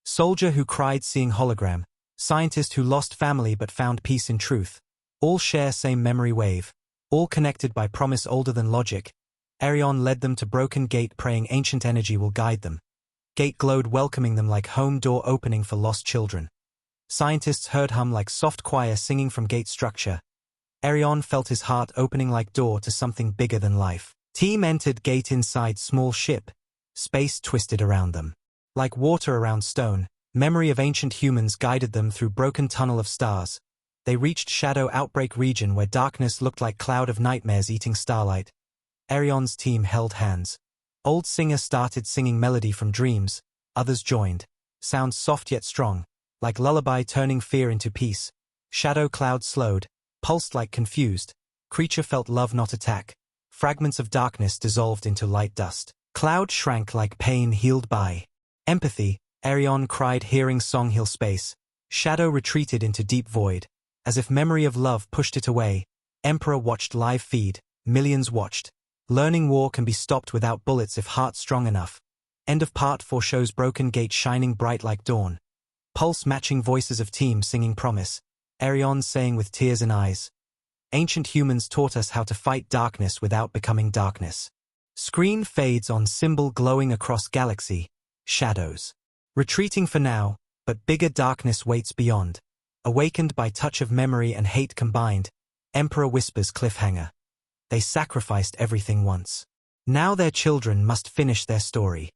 Soldier who cried seeing hologram. Scientist who lost family but found peace in truth. All share same memory wave. All connected by promise older than logic. Arion led them to broken gate praying ancient energy will guide them. Gate glowed welcoming them like home door opening for lost children. Scientists heard hum like soft choir singing from gate structure. Arion felt his heart opening like door to something bigger than life. Team entered gate inside small ship. Space twisted around them. Like water around stone, memory of ancient humans guided them through broken tunnel of stars. They reached shadow outbreak region where darkness looked like cloud of nightmares eating starlight. Arion's team held hands. Old singer started singing melody from dreams, others joined. Sounds soft yet strong, like lullaby turning fear into peace. Shadow cloud slowed, pulsed like confused. Creature felt love not attack. Fragments of darkness dissolved into light dust. Cloud shrank like pain healed by empathy. Arion cried hearing song heal space. Shadow retreated into deep void. As if memory of love pushed it away. Emperor watched live feed, millions watched. Learning war can be stopped without bullets if heart strong enough. End of part 4 shows broken gate shining bright like dawn. Pulse matching voices of team singing promise. Arion saying with tears in eyes. Ancient humans taught us how to fight darkness without becoming darkness. Screen fades on symbol glowing across galaxy. Shadows. Retreating for now, but bigger darkness waits beyond. Awakened by touch of memory and hate combined. Emperor whispers cliffhanger. They sacrificed everything once. Now their children must finish their story.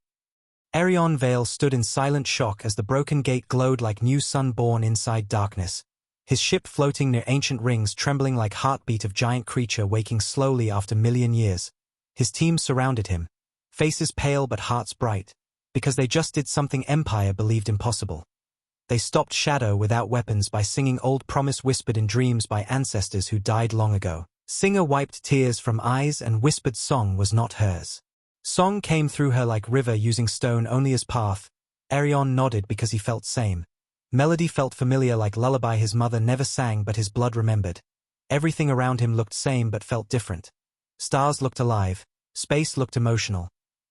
Arion Vale stood in silent shock as the broken gate glowed like new sun born inside darkness. His ship floating near ancient rings trembling like heartbeat of giant creature waking slowly after million years. His team surrounded him. Faces pale but hearts bright. Because they just did something Empire believed impossible. They stopped shadow without weapons by singing old promise whispered in dreams by ancestors who died long ago. Singer wiped tears from eyes and whispered song was not hers. Song came through her like river using stone only as path. Arion nodded because he felt same. Melody felt familiar like lullaby his mother never sang but his blood remembered. Everything around him looked same but felt different. Stars looked alive. Space looked emotional.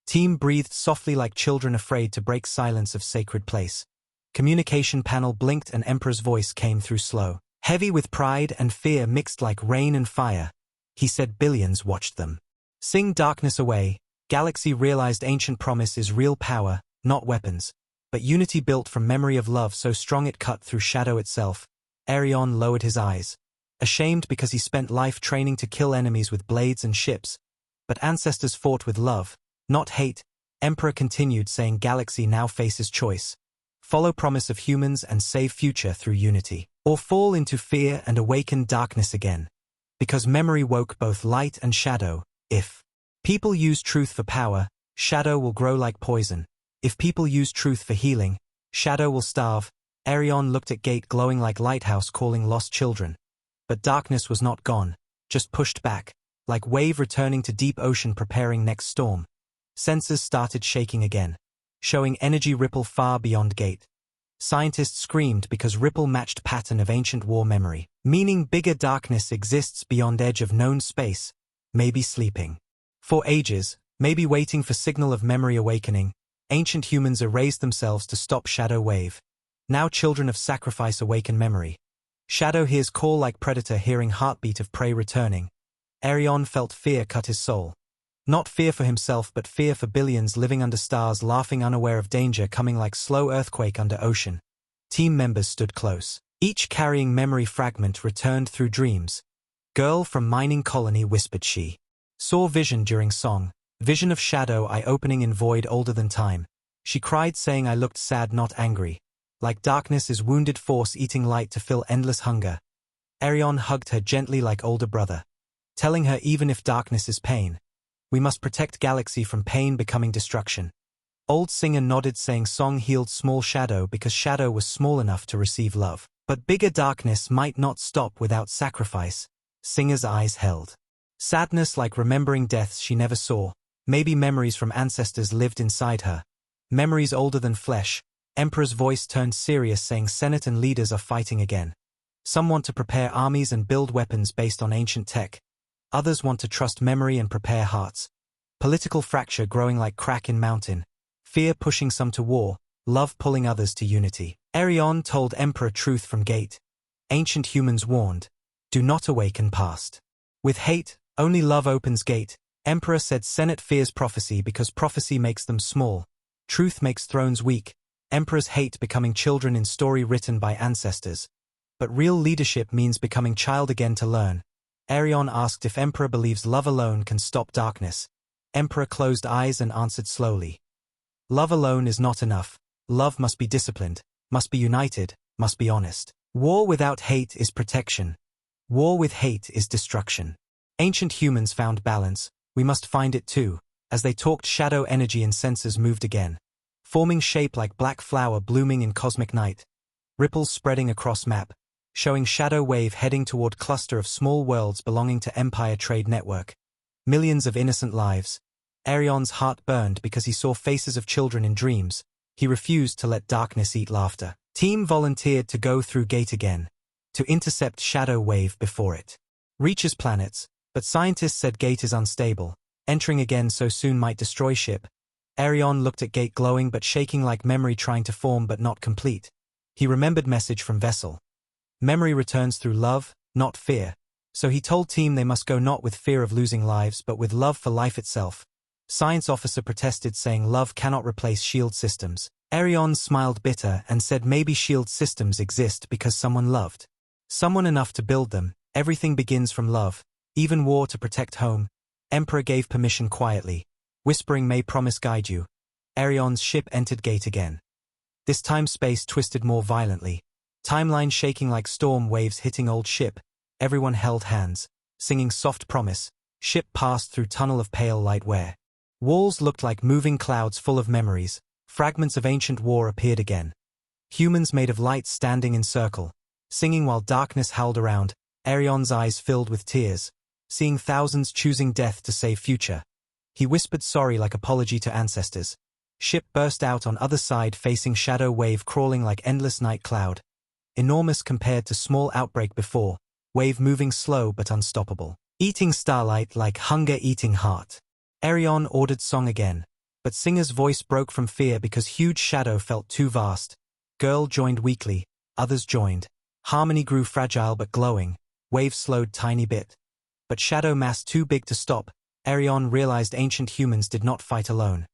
Team breathed softly like children afraid to break silence of sacred place. Communication panel blinked and Emperor's voice came through slow. Heavy with pride and fear mixed like rain and fire. He said billions watched them. Sing darkness away. Galaxy realized ancient promise is real power, not weapons. But unity built from memory of love so strong it cut through shadow itself. Arion lowered his eyes. Ashamed because he spent life training to kill enemies with blades and ships. But ancestors fought with love, not hate. Emperor continued saying Galaxy now faces choice. Follow promise of humans and save future through unity. Or fall into fear and awaken darkness again. Because memory woke both light and shadow. If people use truth for power, shadow will grow like poison. If people use truth for healing, shadow will starve. Arion looked at gate glowing like lighthouse calling lost children. But darkness was not gone, just pushed back, like wave returning to deep ocean preparing next storm. Sensors started shaking again, showing energy ripple far beyond gate. Scientists screamed because ripple matched pattern of ancient war memory, meaning bigger darkness exists beyond edge of known space, maybe sleeping. For ages, maybe waiting for signal of memory awakening, ancient humans erased themselves to stop shadow wave. Now children of sacrifice awaken memory. Shadow hears call like predator hearing heartbeat of prey returning. Arion felt fear cut his soul. Not fear for himself but fear for billions living under stars laughing unaware of danger coming like slow earthquake under ocean. Team members stood close. Each carrying memory fragment returned through dreams. Girl from mining colony whispered she. Saw vision during song. Vision of shadow eye opening in void older than time. She cried, saying I looked sad, not angry. Like darkness is wounded force eating light to fill endless hunger. Arion hugged her gently like older brother, telling her even if darkness is pain, we must protect galaxy from pain becoming destruction. Old singer nodded, saying song healed small shadow because shadow was small enough to receive love. But bigger darkness might not stop without sacrifice. Singer's eyes held sadness, like remembering deaths she never saw. Maybe memories from ancestors lived inside her. Memories older than flesh. Emperor's voice turned serious, saying Senate and leaders are fighting again. Some want to prepare armies and build weapons based on ancient tech. Others want to trust memory and prepare hearts. Political fracture growing like crack in mountain. Fear pushing some to war, love pulling others to unity. Arion told Emperor truth from gate. Ancient humans warned, do not awaken past. With hate, only love opens gate. Emperor said Senate fears prophecy because prophecy makes them small. Truth makes thrones weak. Emperors hate becoming children in story written by ancestors. But real leadership means becoming child again to learn. Arion asked if Emperor believes love alone can stop darkness. Emperor closed eyes and answered slowly. Love alone is not enough. Love must be disciplined, must be united, must be honest. War without hate is protection. War with hate is destruction. Ancient humans found balance, we must find it too. As they talked, shadow energy and sensors moved again, forming shape like black flower blooming in cosmic night. Ripples spreading across map, showing shadow wave heading toward cluster of small worlds belonging to Empire Trade Network. Millions of innocent lives. Arion's heart burned because he saw faces of children in dreams. He refused to let darkness eat laughter. Team volunteered to go through gate again, to intercept shadow wave before it reaches planets, but scientists said gate is unstable. Entering again so soon might destroy ship. Arion looked at gate glowing but shaking like memory trying to form but not complete. He remembered message from vessel. Memory returns through love, not fear. So he told team they must go not with fear of losing lives but with love for life itself. Science officer protested, saying love cannot replace shield systems. Arion smiled bitter and said maybe shield systems exist because someone loved. Someone enough to build them. Everything begins from love, even war to protect home. Emperor gave permission quietly, whispering may promise guide you. Arion's ship entered gate again. This time space twisted more violently. Timeline shaking like storm waves hitting old ship. Everyone held hands, singing soft promise. Ship passed through tunnel of pale light where walls looked like moving clouds full of memories. Fragments of ancient war appeared again. Humans made of light standing in circle, singing while darkness howled around. Arion's eyes filled with tears, seeing thousands choosing death to save future. He whispered sorry like apology to ancestors. Ship burst out on other side facing shadow wave crawling like endless night cloud. Enormous compared to small outbreak before, wave moving slow but unstoppable. Eating starlight like hunger eating heart. Arion ordered song again, but singer's voice broke from fear because huge shadow felt too vast. Girl joined weakly, others joined. Harmony grew fragile but glowing, wave slowed tiny bit. But shadow mass too big to stop. Arion realized ancient humans did not fight alone.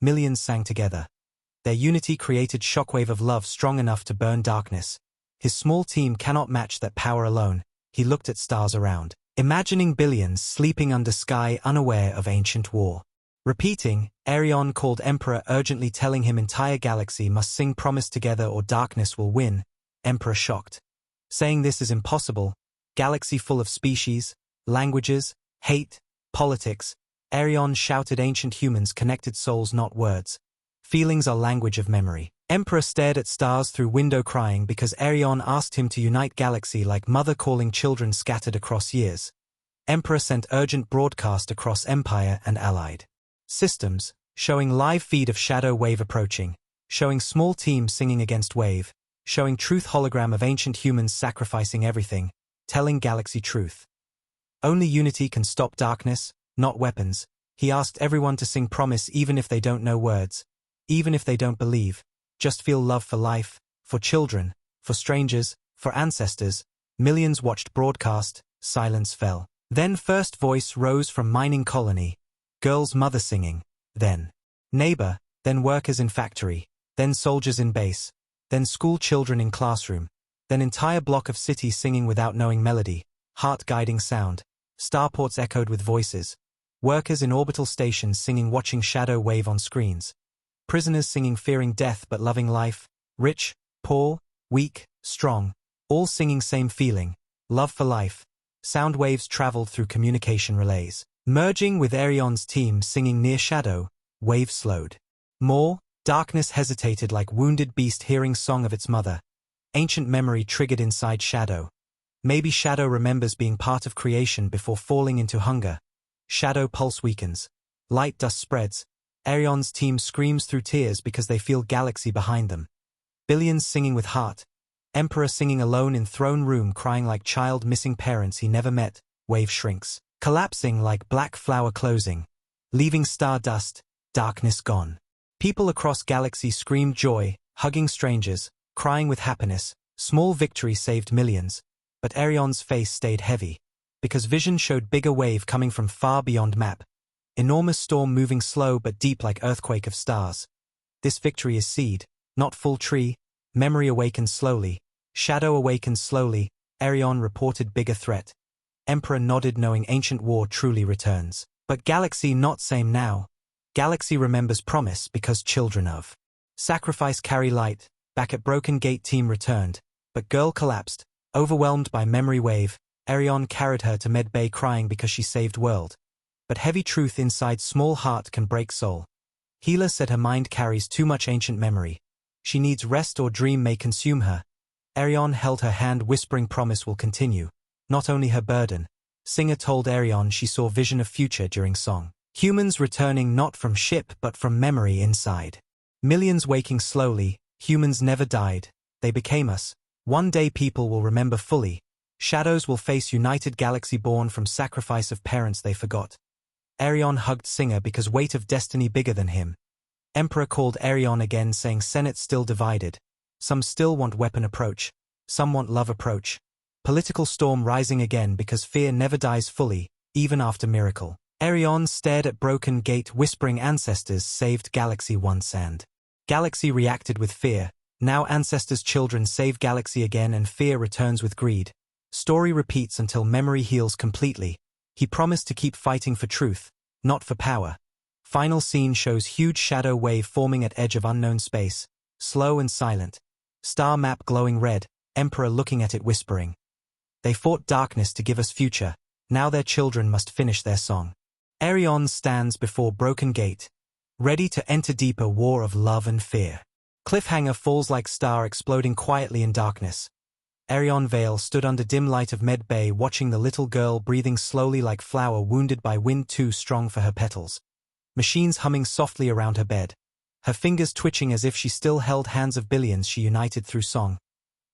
Millions sang together. Their unity created shockwave of love strong enough to burn darkness. His small team cannot match that power alone. He looked at stars around, imagining billions sleeping under sky unaware of ancient war. Repeating, Arion called Emperor urgently, telling him entire galaxy must sing promise together or darkness will win. Emperor shocked, saying this is impossible. Galaxy full of species, languages, hate, politics. Arion shouted ancient humans connected souls not words. Feelings are language of memory. Emperor stared at stars through window crying because Arion asked him to unite galaxy like mother calling children scattered across years. Emperor sent urgent broadcast across Empire and allied systems, showing live feed of shadow wave approaching, showing small team singing against wave, showing truth hologram of ancient humans sacrificing everything, telling galaxy truth. Only unity can stop darkness, not weapons. He asked everyone to sing promise even if they don't know words, even if they don't believe. Just feel love for life, for children, for strangers, for ancestors. Millions watched broadcast, silence fell. Then first voice rose from mining colony. Girl's mother singing, then neighbor, then workers in factory, then soldiers in base, then school children in classroom, then entire block of city singing without knowing melody, heart-guiding sound. Starports echoed with voices. Workers in orbital stations singing watching shadow wave on screens. prisoners singing fearing death but loving life, rich, poor, weak, strong, all singing same feeling, love for life. Sound waves traveled through communication relays. Merging with Arion's team singing near Shadow, wave slowed. More, darkness hesitated like wounded beast hearing song of its mother. Ancient memory triggered inside Shadow. Maybe Shadow remembers being part of creation before falling into hunger. Shadow pulse weakens. Light dust spreads. Arion's team screams through tears because they feel galaxy behind them. Billions singing with heart. Emperor singing alone in throne room crying like child missing parents he never met, wave shrinks. Collapsing like black flower closing. Leaving star dust, darkness gone. People across galaxy screamed joy, hugging strangers, crying with happiness. Small victory saved millions. But Arion's face stayed heavy. Because vision showed bigger wave coming from far beyond map. Enormous storm moving slow but deep like earthquake of stars. This victory is seed, not full tree. Memory awakens slowly. Shadow awakens slowly. Arion reported bigger threat. Emperor nodded knowing ancient war truly returns. But galaxy not same now. Galaxy remembers promise because children of sacrifice carry light. Back at Broken Gate team returned. But girl collapsed. Overwhelmed by memory wave. Arion carried her to Med Bay crying because she saved world. But heavy truth inside small heart can break soul. Healer said her mind carries too much ancient memory. She needs rest or dream may consume her. Arion held her hand whispering promise will continue. Not only her burden. Singer told Arion she saw vision of future during song. Humans returning not from ship but from memory inside. Millions waking slowly, humans never died. They became us. One day people will remember fully. Shadows will face united galaxy born from sacrifice of parents they forgot. Arion hugged Singer because weight of destiny bigger than him. Emperor called Arion again saying Senate still divided. Some still want weapon approach. Some want love approach. Political storm rising again because fear never dies fully, even after miracle. Arion stared at Broken Gate whispering ancestors saved galaxy once and galaxy reacted with fear. Now ancestors' children save galaxy again and fear returns with greed. Story repeats until memory heals completely. He promised to keep fighting for truth, not for power. Final scene shows huge shadow wave forming at edge of unknown space, slow and silent. Star map glowing red, Emperor looking at it whispering. They fought darkness to give us future, now their children must finish their song. Arion stands before Broken Gate, ready to enter deeper war of love and fear. Cliffhanger falls like star exploding quietly in darkness. Arion Vale stood under dim light of Med Bay watching the little girl breathing slowly like flower wounded by wind too strong for her petals. Machines humming softly around her bed. Her fingers twitching as if she still held hands of billions she united through song.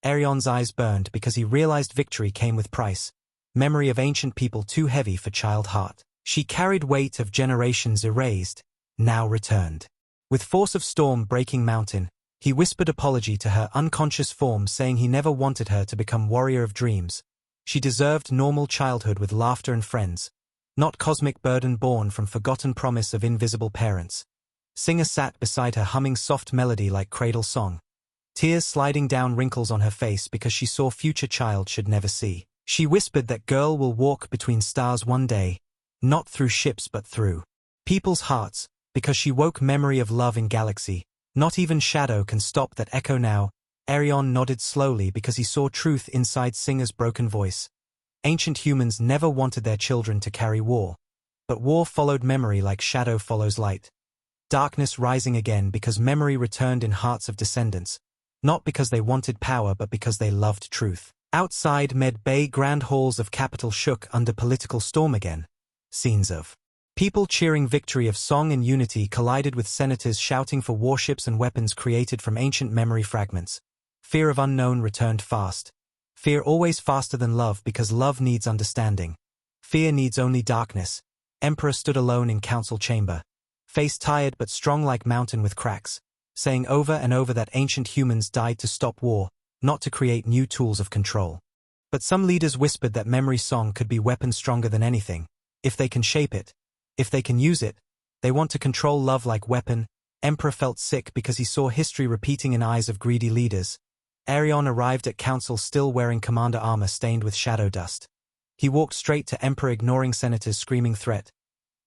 Arion's eyes burned because he realized victory came with price. Memory of ancient people too heavy for child heart. She carried weight of generations erased, now returned. With force of storm breaking mountain, he whispered apology to her unconscious form saying he never wanted her to become warrior of dreams. She deserved normal childhood with laughter and friends, not cosmic burden born from forgotten promise of invisible parents. Singer sat beside her humming soft melody like cradle song. Tears sliding down wrinkles on her face because she saw future child should never see. She whispered that girl will walk between stars one day, not through ships but through people's hearts, because she woke memory of love in galaxy. Not even shadow can stop that echo now. Arion nodded slowly because he saw truth inside Singer's broken voice. Ancient humans never wanted their children to carry war. But war followed memory like shadow follows light. Darkness rising again because memory returned in hearts of descendants. Not because they wanted power but because they loved truth. Outside Med Bay grand halls of capital shook under political storm again. Scenes of people cheering victory of song and unity collided with senators shouting for warships and weapons created from ancient memory fragments. Fear of unknown returned fast. Fear always faster than love because love needs understanding. Fear needs only darkness. Emperor stood alone in council chamber. Face tired but strong like mountain with cracks. Saying over and over that ancient humans died to stop war, not to create new tools of control. But some leaders whispered that memory song could be weapon stronger than anything. If they can shape it, if they can use it, they want to control love like weapon. Emperor felt sick because he saw history repeating in eyes of greedy leaders. Arion arrived at council still wearing commander armor stained with shadow dust. He walked straight to Emperor ignoring senators screaming threat.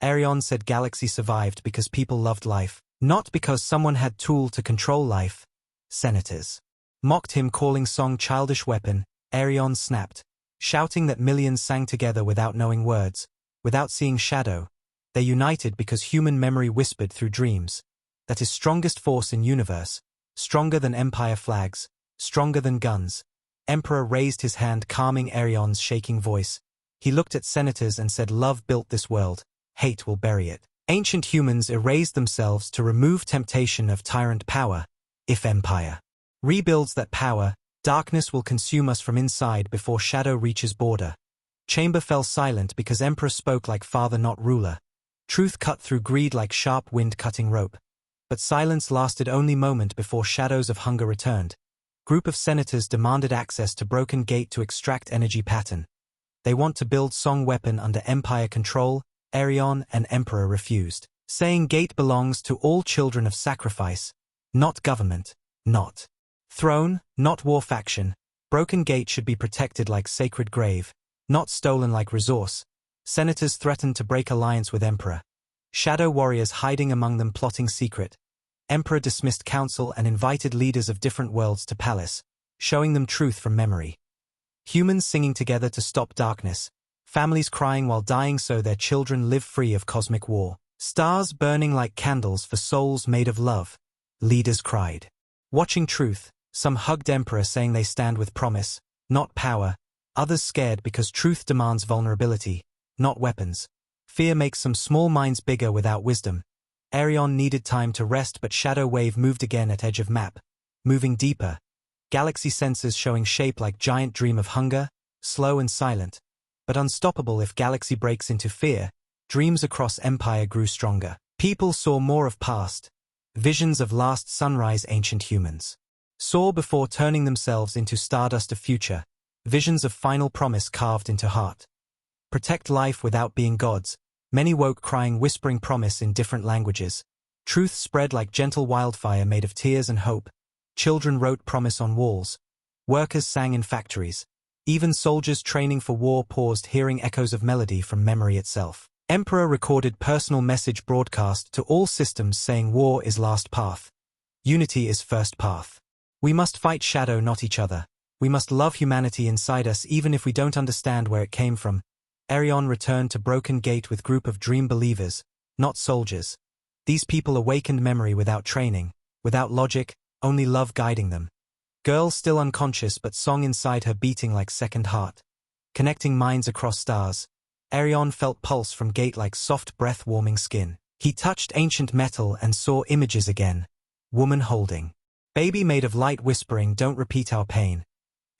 Arion said galaxy survived because people loved life, Not because someone had tool to control life. Senators mocked him, calling song childish weapon. Arion snapped, shouting that millions sang together without knowing words, without seeing shadow. They united because human memory whispered through dreams. That is strongest force in universe, stronger than empire flags, stronger than guns. Emperor raised his hand, calming Arion's shaking voice. He looked at senators and said, love built this world, hate will bury it. Ancient humans erased themselves to remove temptation of tyrant power. If empire rebuilds that power, darkness will consume us from inside before shadow reaches border. Chamber fell silent because Emperor spoke like father, not ruler. Truth cut through greed like sharp wind cutting rope. But silence lasted only moment before shadows of hunger returned. Group of senators demanded access to broken gate to extract energy pattern. They want to build song weapon under empire control. Arion and Emperor refused, saying gate belongs to all children of sacrifice, not government, not throne, not war faction. Broken gate should be protected like sacred grave, not stolen like resource. Senators threatened to break alliance with Emperor. Shadow warriors hiding among them plotting secret. Emperor dismissed council and invited leaders of different worlds to palace, showing them truth from memory. Humans singing together to stop darkness. Families crying while dying so their children live free of cosmic war. Stars burning like candles for souls made of love. Leaders cried, watching truth. Some hugged Emperor saying they stand with promise, not power. Others scared because truth demands vulnerability, not weapons. Fear makes some small minds bigger without wisdom. Arion needed time to rest, but Shadow Wave moved again at edge of map, moving deeper. Galaxy sensors showing shape like giant dream of hunger, slow and silent. But unstoppable if galaxy breaks into fear. Dreams across empire grew stronger. People saw more of past. Visions of last sunrise ancient humans. Saw before turning themselves into stardust of future. Visions of final promise carved into heart. Protect life without being gods. Many woke crying, whispering promise in different languages. Truth spread like gentle wildfire made of tears and hope. Children wrote promise on walls. Workers sang in factories. Even soldiers training for war paused, hearing echoes of melody from memory itself. Emperor recorded personal message broadcast to all systems saying war is last path. Unity is first path. We must fight shadow, not each other. We must love humanity inside us even if we don't understand where it came from. Arion returned to Broken Gate with group of dream believers, not soldiers. These people awakened memory without training, without logic, only love guiding them. Girl still unconscious but song inside her beating like second heart. Connecting minds across stars. Arion felt pulse from gate like soft breath warming skin. He touched ancient metal and saw images again. Woman holding. Baby made of light whispering, don't repeat our pain.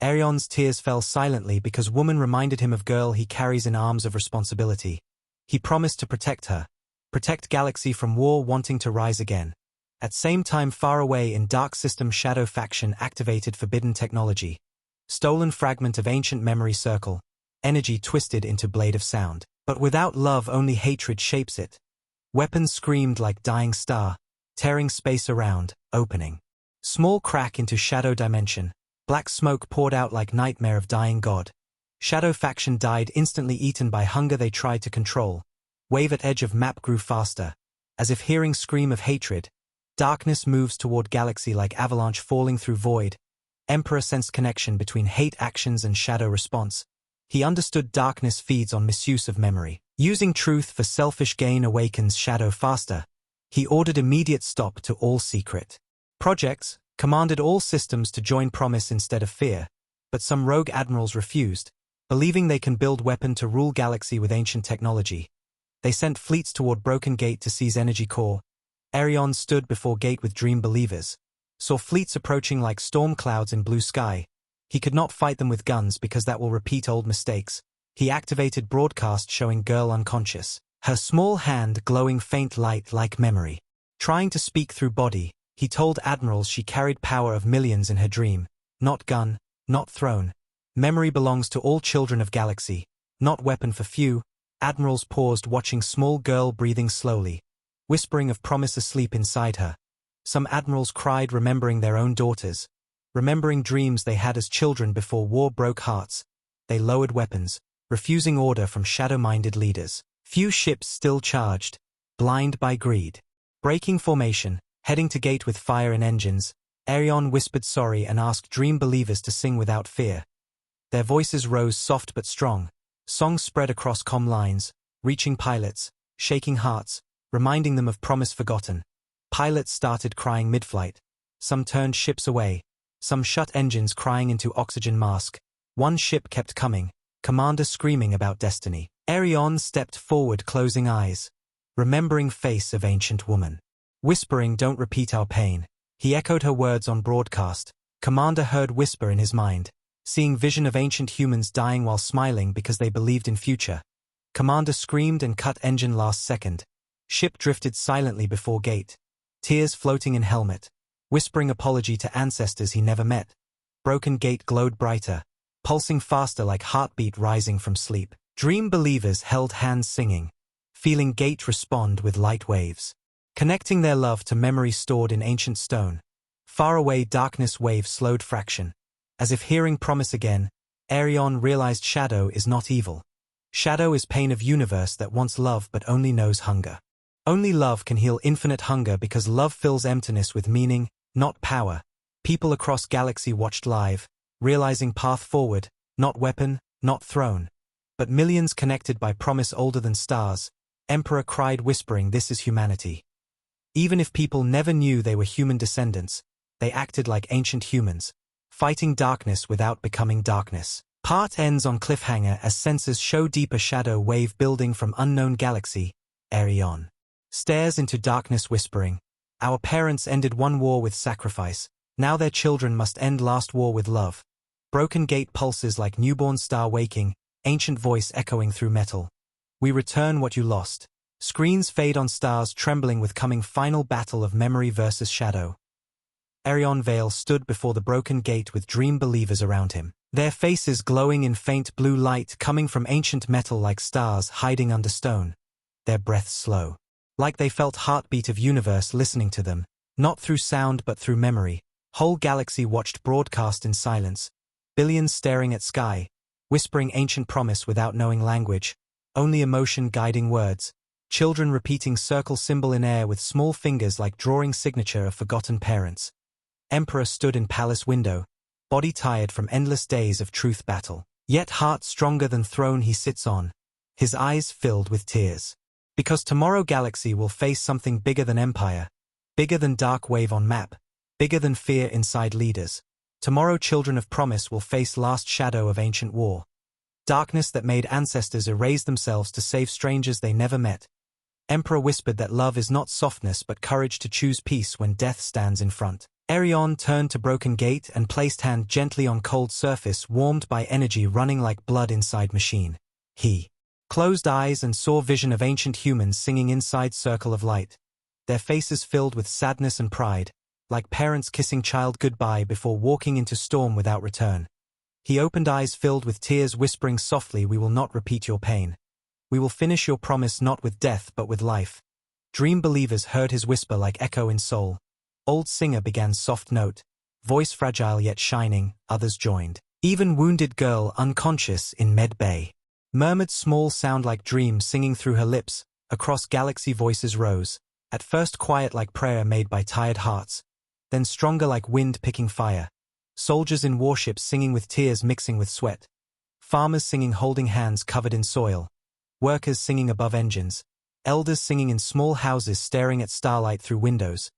Arion's tears fell silently because woman reminded him of girl he carries in arms of responsibility. He promised to protect her. Protect galaxy from war wanting to rise again. At same time far away in dark system shadow faction activated forbidden technology. Stolen fragment of ancient memory circle. Energy twisted into blade of sound. But without love only hatred shapes it. Weapons screamed like dying star. Tearing space around, opening. Small crack into shadow dimension. Black smoke poured out like nightmare of dying god. Shadow faction died instantly eaten by hunger they tried to control. Wave at edge of map grew faster. As if hearing scream of hatred. Darkness moves toward galaxy like avalanche falling through void. Emperor sensed connection between hate actions and shadow response. He understood darkness feeds on misuse of memory. Using truth for selfish gain awakens shadow faster. He ordered immediate stop to all secret projects, commanded all systems to join promise instead of fear. But some rogue admirals refused, believing they can build weapon to rule galaxy with ancient technology. They sent fleets toward Broken Gate to seize energy core. Arion stood before gate with dream believers. Saw fleets approaching like storm clouds in blue sky. He could not fight them with guns because that will repeat old mistakes. He activated broadcast showing girl unconscious. Her small hand glowing faint light like memory. Trying to speak through body, he told admirals she carried power of millions in her dream. Not gun, not throne. Memory belongs to all children of galaxy. Not weapon for few. Admirals paused watching small girl breathing slowly. Whispering of promise asleep inside her. Some admirals cried remembering their own daughters. Remembering dreams they had as children before war broke hearts. They lowered weapons, refusing order from shadow-minded leaders. Few ships still charged, blind by greed. Breaking formation, heading to gate with fire and engines, Arion whispered sorry and asked dream believers to sing without fear. Their voices rose soft but strong. Songs spread across comm lines, reaching pilots, shaking hearts, reminding them of promise forgotten. Pilots started crying mid-flight. Some turned ships away. Some shut engines crying into oxygen mask. One ship kept coming, commander screaming about destiny. Arion stepped forward, closing eyes. Remembering face of ancient woman. Whispering, don't repeat our pain. He echoed her words on broadcast. Commander heard whisper in his mind. Seeing vision of ancient humans dying while smiling because they believed in future. Commander screamed and cut engine last second. Ship drifted silently before gate. Tears floating in helmet. Whispering apology to ancestors he never met. Broken gate glowed brighter. Pulsing faster like heartbeat rising from sleep. Dream believers held hands singing. Feeling gate respond with light waves. Connecting their love to memory stored in ancient stone. Far away darkness wave slowed fraction. As if hearing promise again, Arion realized shadow is not evil. Shadow is pain of universe that wants love but only knows hunger. Only love can heal infinite hunger because love fills emptiness with meaning, not power. People across galaxy watched live, realizing path forward, not weapon, not throne. But millions connected by promise older than stars. Emperor cried whispering, this is humanity. Even if people never knew they were human descendants, they acted like ancient humans. Fighting darkness without becoming darkness. Part ends on cliffhanger as sensors show deeper shadow wave building from unknown galaxy. Arion stares into darkness whispering, our parents ended one war with sacrifice, now their children must end last war with love. Broken gate pulses like newborn star waking, ancient voice echoing through metal. We return what you lost. Screens fade on stars trembling with coming final battle of memory versus shadow. Arion Vale stood before the broken gate with dream believers around him. Their faces glowing in faint blue light coming from ancient metal like stars hiding under stone. Their breaths slow. Like they felt heartbeat of universe listening to them. Not through sound but through memory. Whole galaxy watched broadcast in silence. Billions staring at sky. Whispering ancient promise without knowing language. Only emotion guiding words. Children repeating circle symbol in air with small fingers like drawing signature of forgotten parents. Emperor stood in palace window, body tired from endless days of truth battle. Yet heart stronger than throne he sits on, his eyes filled with tears. Because tomorrow galaxy will face something bigger than empire, bigger than dark wave on map, bigger than fear inside leaders. Tomorrow children of promise will face last shadow of ancient war. Darkness that made ancestors erase themselves to save strangers they never met. Emperor whispered that love is not softness but courage to choose peace when death stands in front. Arion turned to broken gate and placed hand gently on cold surface warmed by energy running like blood inside machine. He closed eyes and saw vision of ancient humans singing inside circle of light. Their faces filled with sadness and pride, like parents kissing child goodbye before walking into storm without return. He opened eyes filled with tears whispering softly, we will not repeat your pain. We will finish your promise not with death but with life. Dream believers heard his whisper like echo in soul. Old singer began soft note, voice fragile yet shining, others joined. Even wounded girl unconscious in med bay. Murmured small sound like dream singing through her lips, across galaxy voices rose, at first quiet like prayer made by tired hearts, then stronger like wind picking fire. Soldiers in warships singing with tears mixing with sweat. Farmers singing holding hands covered in soil. Workers singing above engines. Elders singing in small houses staring at starlight through windows.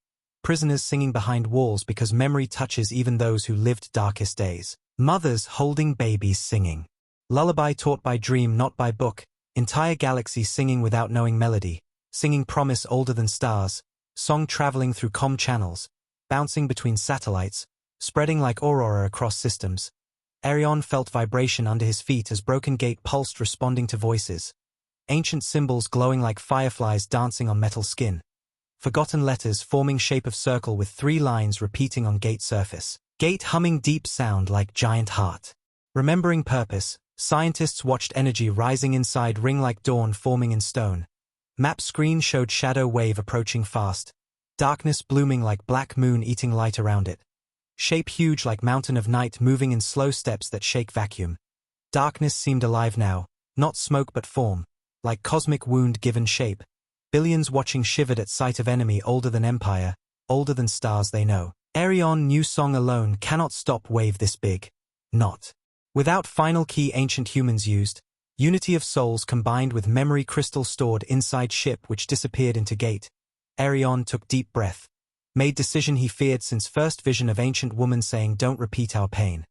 Prisoners singing behind walls because memory touches even those who lived darkest days. Mothers holding babies singing. Lullaby taught by dream not by book. Entire galaxy singing without knowing melody. Singing promise older than stars. Song traveling through comm channels. Bouncing between satellites. Spreading like aurora across systems. Arion felt vibration under his feet as broken gate pulsed responding to voices. Ancient symbols glowing like fireflies dancing on metal skin. Forgotten letters forming shape of circle with 3 lines repeating on gate surface. Gate humming deep sound like giant heart. Remembering purpose, scientists watched energy rising inside ring like dawn forming in stone. Map screen showed shadow wave approaching fast. Darkness blooming like black moon eating light around it. Shape huge like mountain of night moving in slow steps that shake vacuum. Darkness seemed alive now, not smoke but form, like cosmic wound given shape. Billions watching shivered at sight of enemy older than empire, older than stars they know. Arion new song alone cannot stop wave this big. Not. Without final key ancient humans used, unity of souls combined with memory crystal stored inside ship which disappeared into gate. Arion took deep breath. Made decision he feared since first vision of ancient woman saying don't repeat our pain.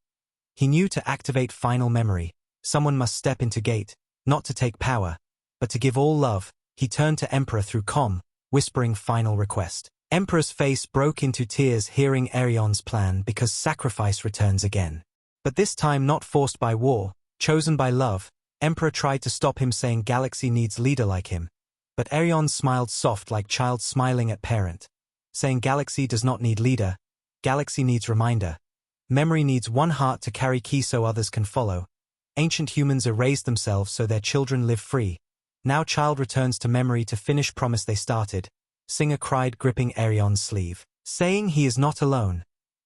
He knew to activate final memory, someone must step into gate, not to take power, but to give all love. He turned to Emperor through comm, whispering final request. Emperor's face broke into tears hearing Arion's plan because sacrifice returns again. But this time not forced by war, chosen by love. Emperor tried to stop him saying galaxy needs leader like him. But Arion smiled soft like child smiling at parent. Saying galaxy does not need leader, galaxy needs reminder. Memory needs one heart to carry key so others can follow. Ancient humans erased themselves so their children live free. Now child returns to memory to finish promise they started. Singer cried gripping Arion's sleeve. Saying he is not alone.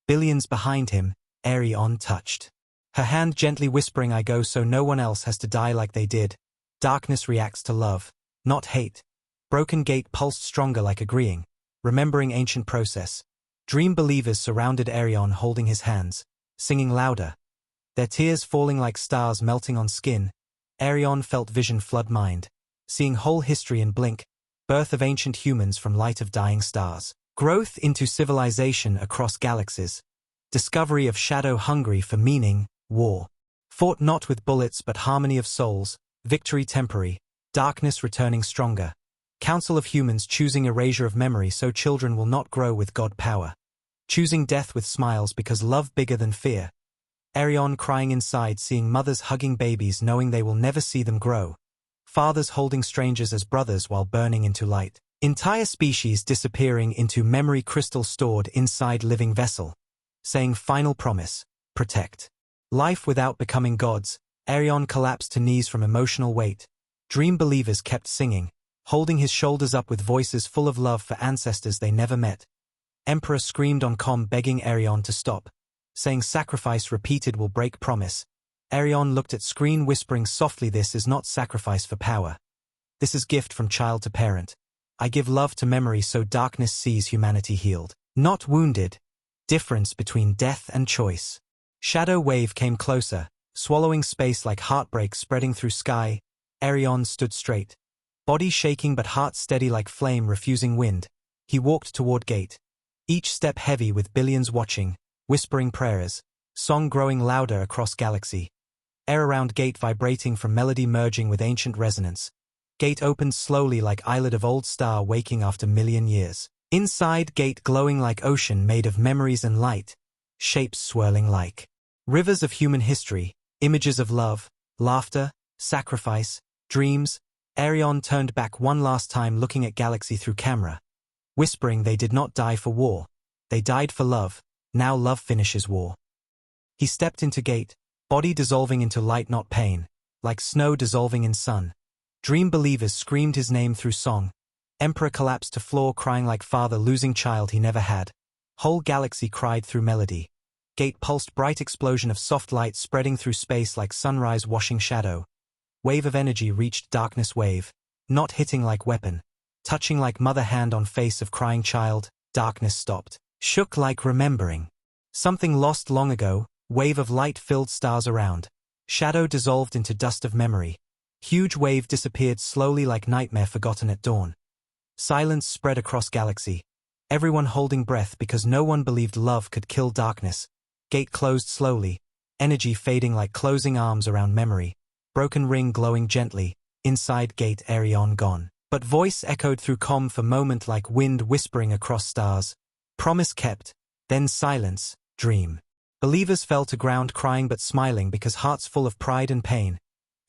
Billions behind him, Arion touched. Her hand gently whispering I go so no one else has to die like they did. Darkness reacts to love, not hate. Broken gate pulsed stronger like agreeing, remembering ancient process. Dream believers surrounded Arion holding his hands, singing louder. Their tears falling like stars melting on skin. Arion felt vision flood mind. Seeing whole history in blink, birth of ancient humans from light of dying stars, growth into civilization across galaxies, discovery of shadow hungry for meaning, war, fought not with bullets but harmony of souls, victory temporary, darkness returning stronger, council of humans choosing erasure of memory so children will not grow with God power, choosing death with smiles because love bigger than fear, Arion crying inside seeing mothers hugging babies knowing they will never see them grow. Fathers holding strangers as brothers while burning into light. Entire species disappearing into memory crystal stored inside living vessel. Saying final promise, protect. Life without becoming gods. Arion collapsed to knees from emotional weight. Dream believers kept singing, holding his shoulders up with voices full of love for ancestors they never met. Emperor screamed on comm begging Arion to stop. Saying sacrifice repeated will break promise. Arion looked at screen whispering softly this is not sacrifice for power. This is gift from child to parent. I give love to memory so darkness sees humanity healed. Not wounded. Difference between death and choice. Shadow wave came closer, swallowing space like heartbreak spreading through sky. Arion stood straight. Body shaking but heart steady like flame refusing wind. He walked toward gate. Each step heavy with billions watching, whispering prayers. Song growing louder across galaxy. Air around gate vibrating from melody merging with ancient resonance. Gate opened slowly like eyelid of old star waking after million years. Inside gate glowing like ocean made of memories and light. Shapes swirling like rivers of human history, images of love, laughter, sacrifice, dreams. Arion turned back one last time looking at galaxy through camera. Whispering they did not die for war. They died for love. Now love finishes war. He stepped into gate. Body dissolving into light not pain, like snow dissolving in sun. Dream believers screamed his name through song. Emperor collapsed to floor crying like father losing child he never had. Whole galaxy cried through melody. Gate pulsed bright explosion of soft light spreading through space like sunrise washing shadow. Wave of energy reached darkness wave, not hitting like weapon. Touching like mother hand on face of crying child, darkness stopped. Shook like remembering. Something lost long ago. Wave of light filled stars around. Shadow dissolved into dust of memory. Huge wave disappeared slowly like nightmare forgotten at dawn. Silence spread across galaxy. Everyone holding breath because no one believed love could kill darkness. Gate closed slowly. Energy fading like closing arms around memory. Broken ring glowing gently. Inside gate Arion gone. But voice echoed through comm for moment like wind whispering across stars. Promise kept. Then silence. Dream. Believers fell to ground crying but smiling because hearts full of pride and pain.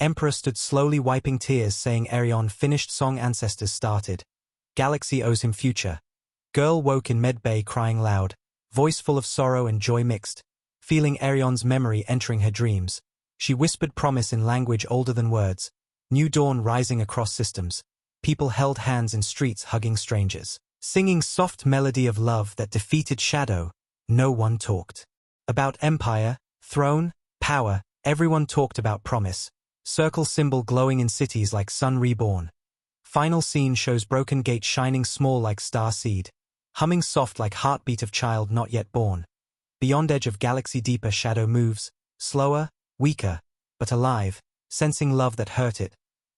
Emperor stood slowly wiping tears saying Arion finished song ancestors started. Galaxy owes him future. Girl woke in medbay crying loud, voice full of sorrow and joy mixed. Feeling Arion's memory entering her dreams. She whispered promise in language older than words. New dawn rising across systems. People held hands in streets hugging strangers. Singing soft melody of love that defeated shadow. No one talked about empire, throne, power. Everyone talked about promise. Circle symbol glowing in cities like sun reborn. Final scene shows broken gate shining small like star seed, humming soft like heartbeat of child not yet born. Beyond edge of galaxy deeper shadow moves, slower, weaker, but alive, sensing love that hurt it.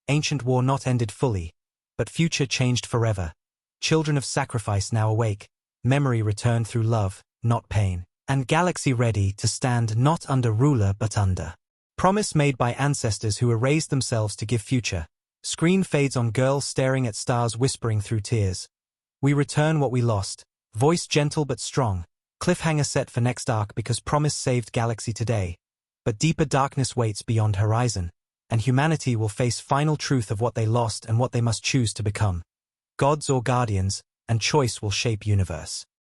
Ancient war not ended fully, but future changed forever. Children of sacrifice now awake, memory returned through love, not pain, and galaxy ready to stand not under ruler but under. Promise made by ancestors who erased themselves to give future. Screen fades on girl staring at stars whispering through tears. We return what we lost, voice gentle but strong, cliffhanger set for next arc because promise saved galaxy today. But deeper darkness waits beyond horizon, and humanity will face final truth of what they lost and what they must choose to become. Gods or guardians, and choice will shape universe.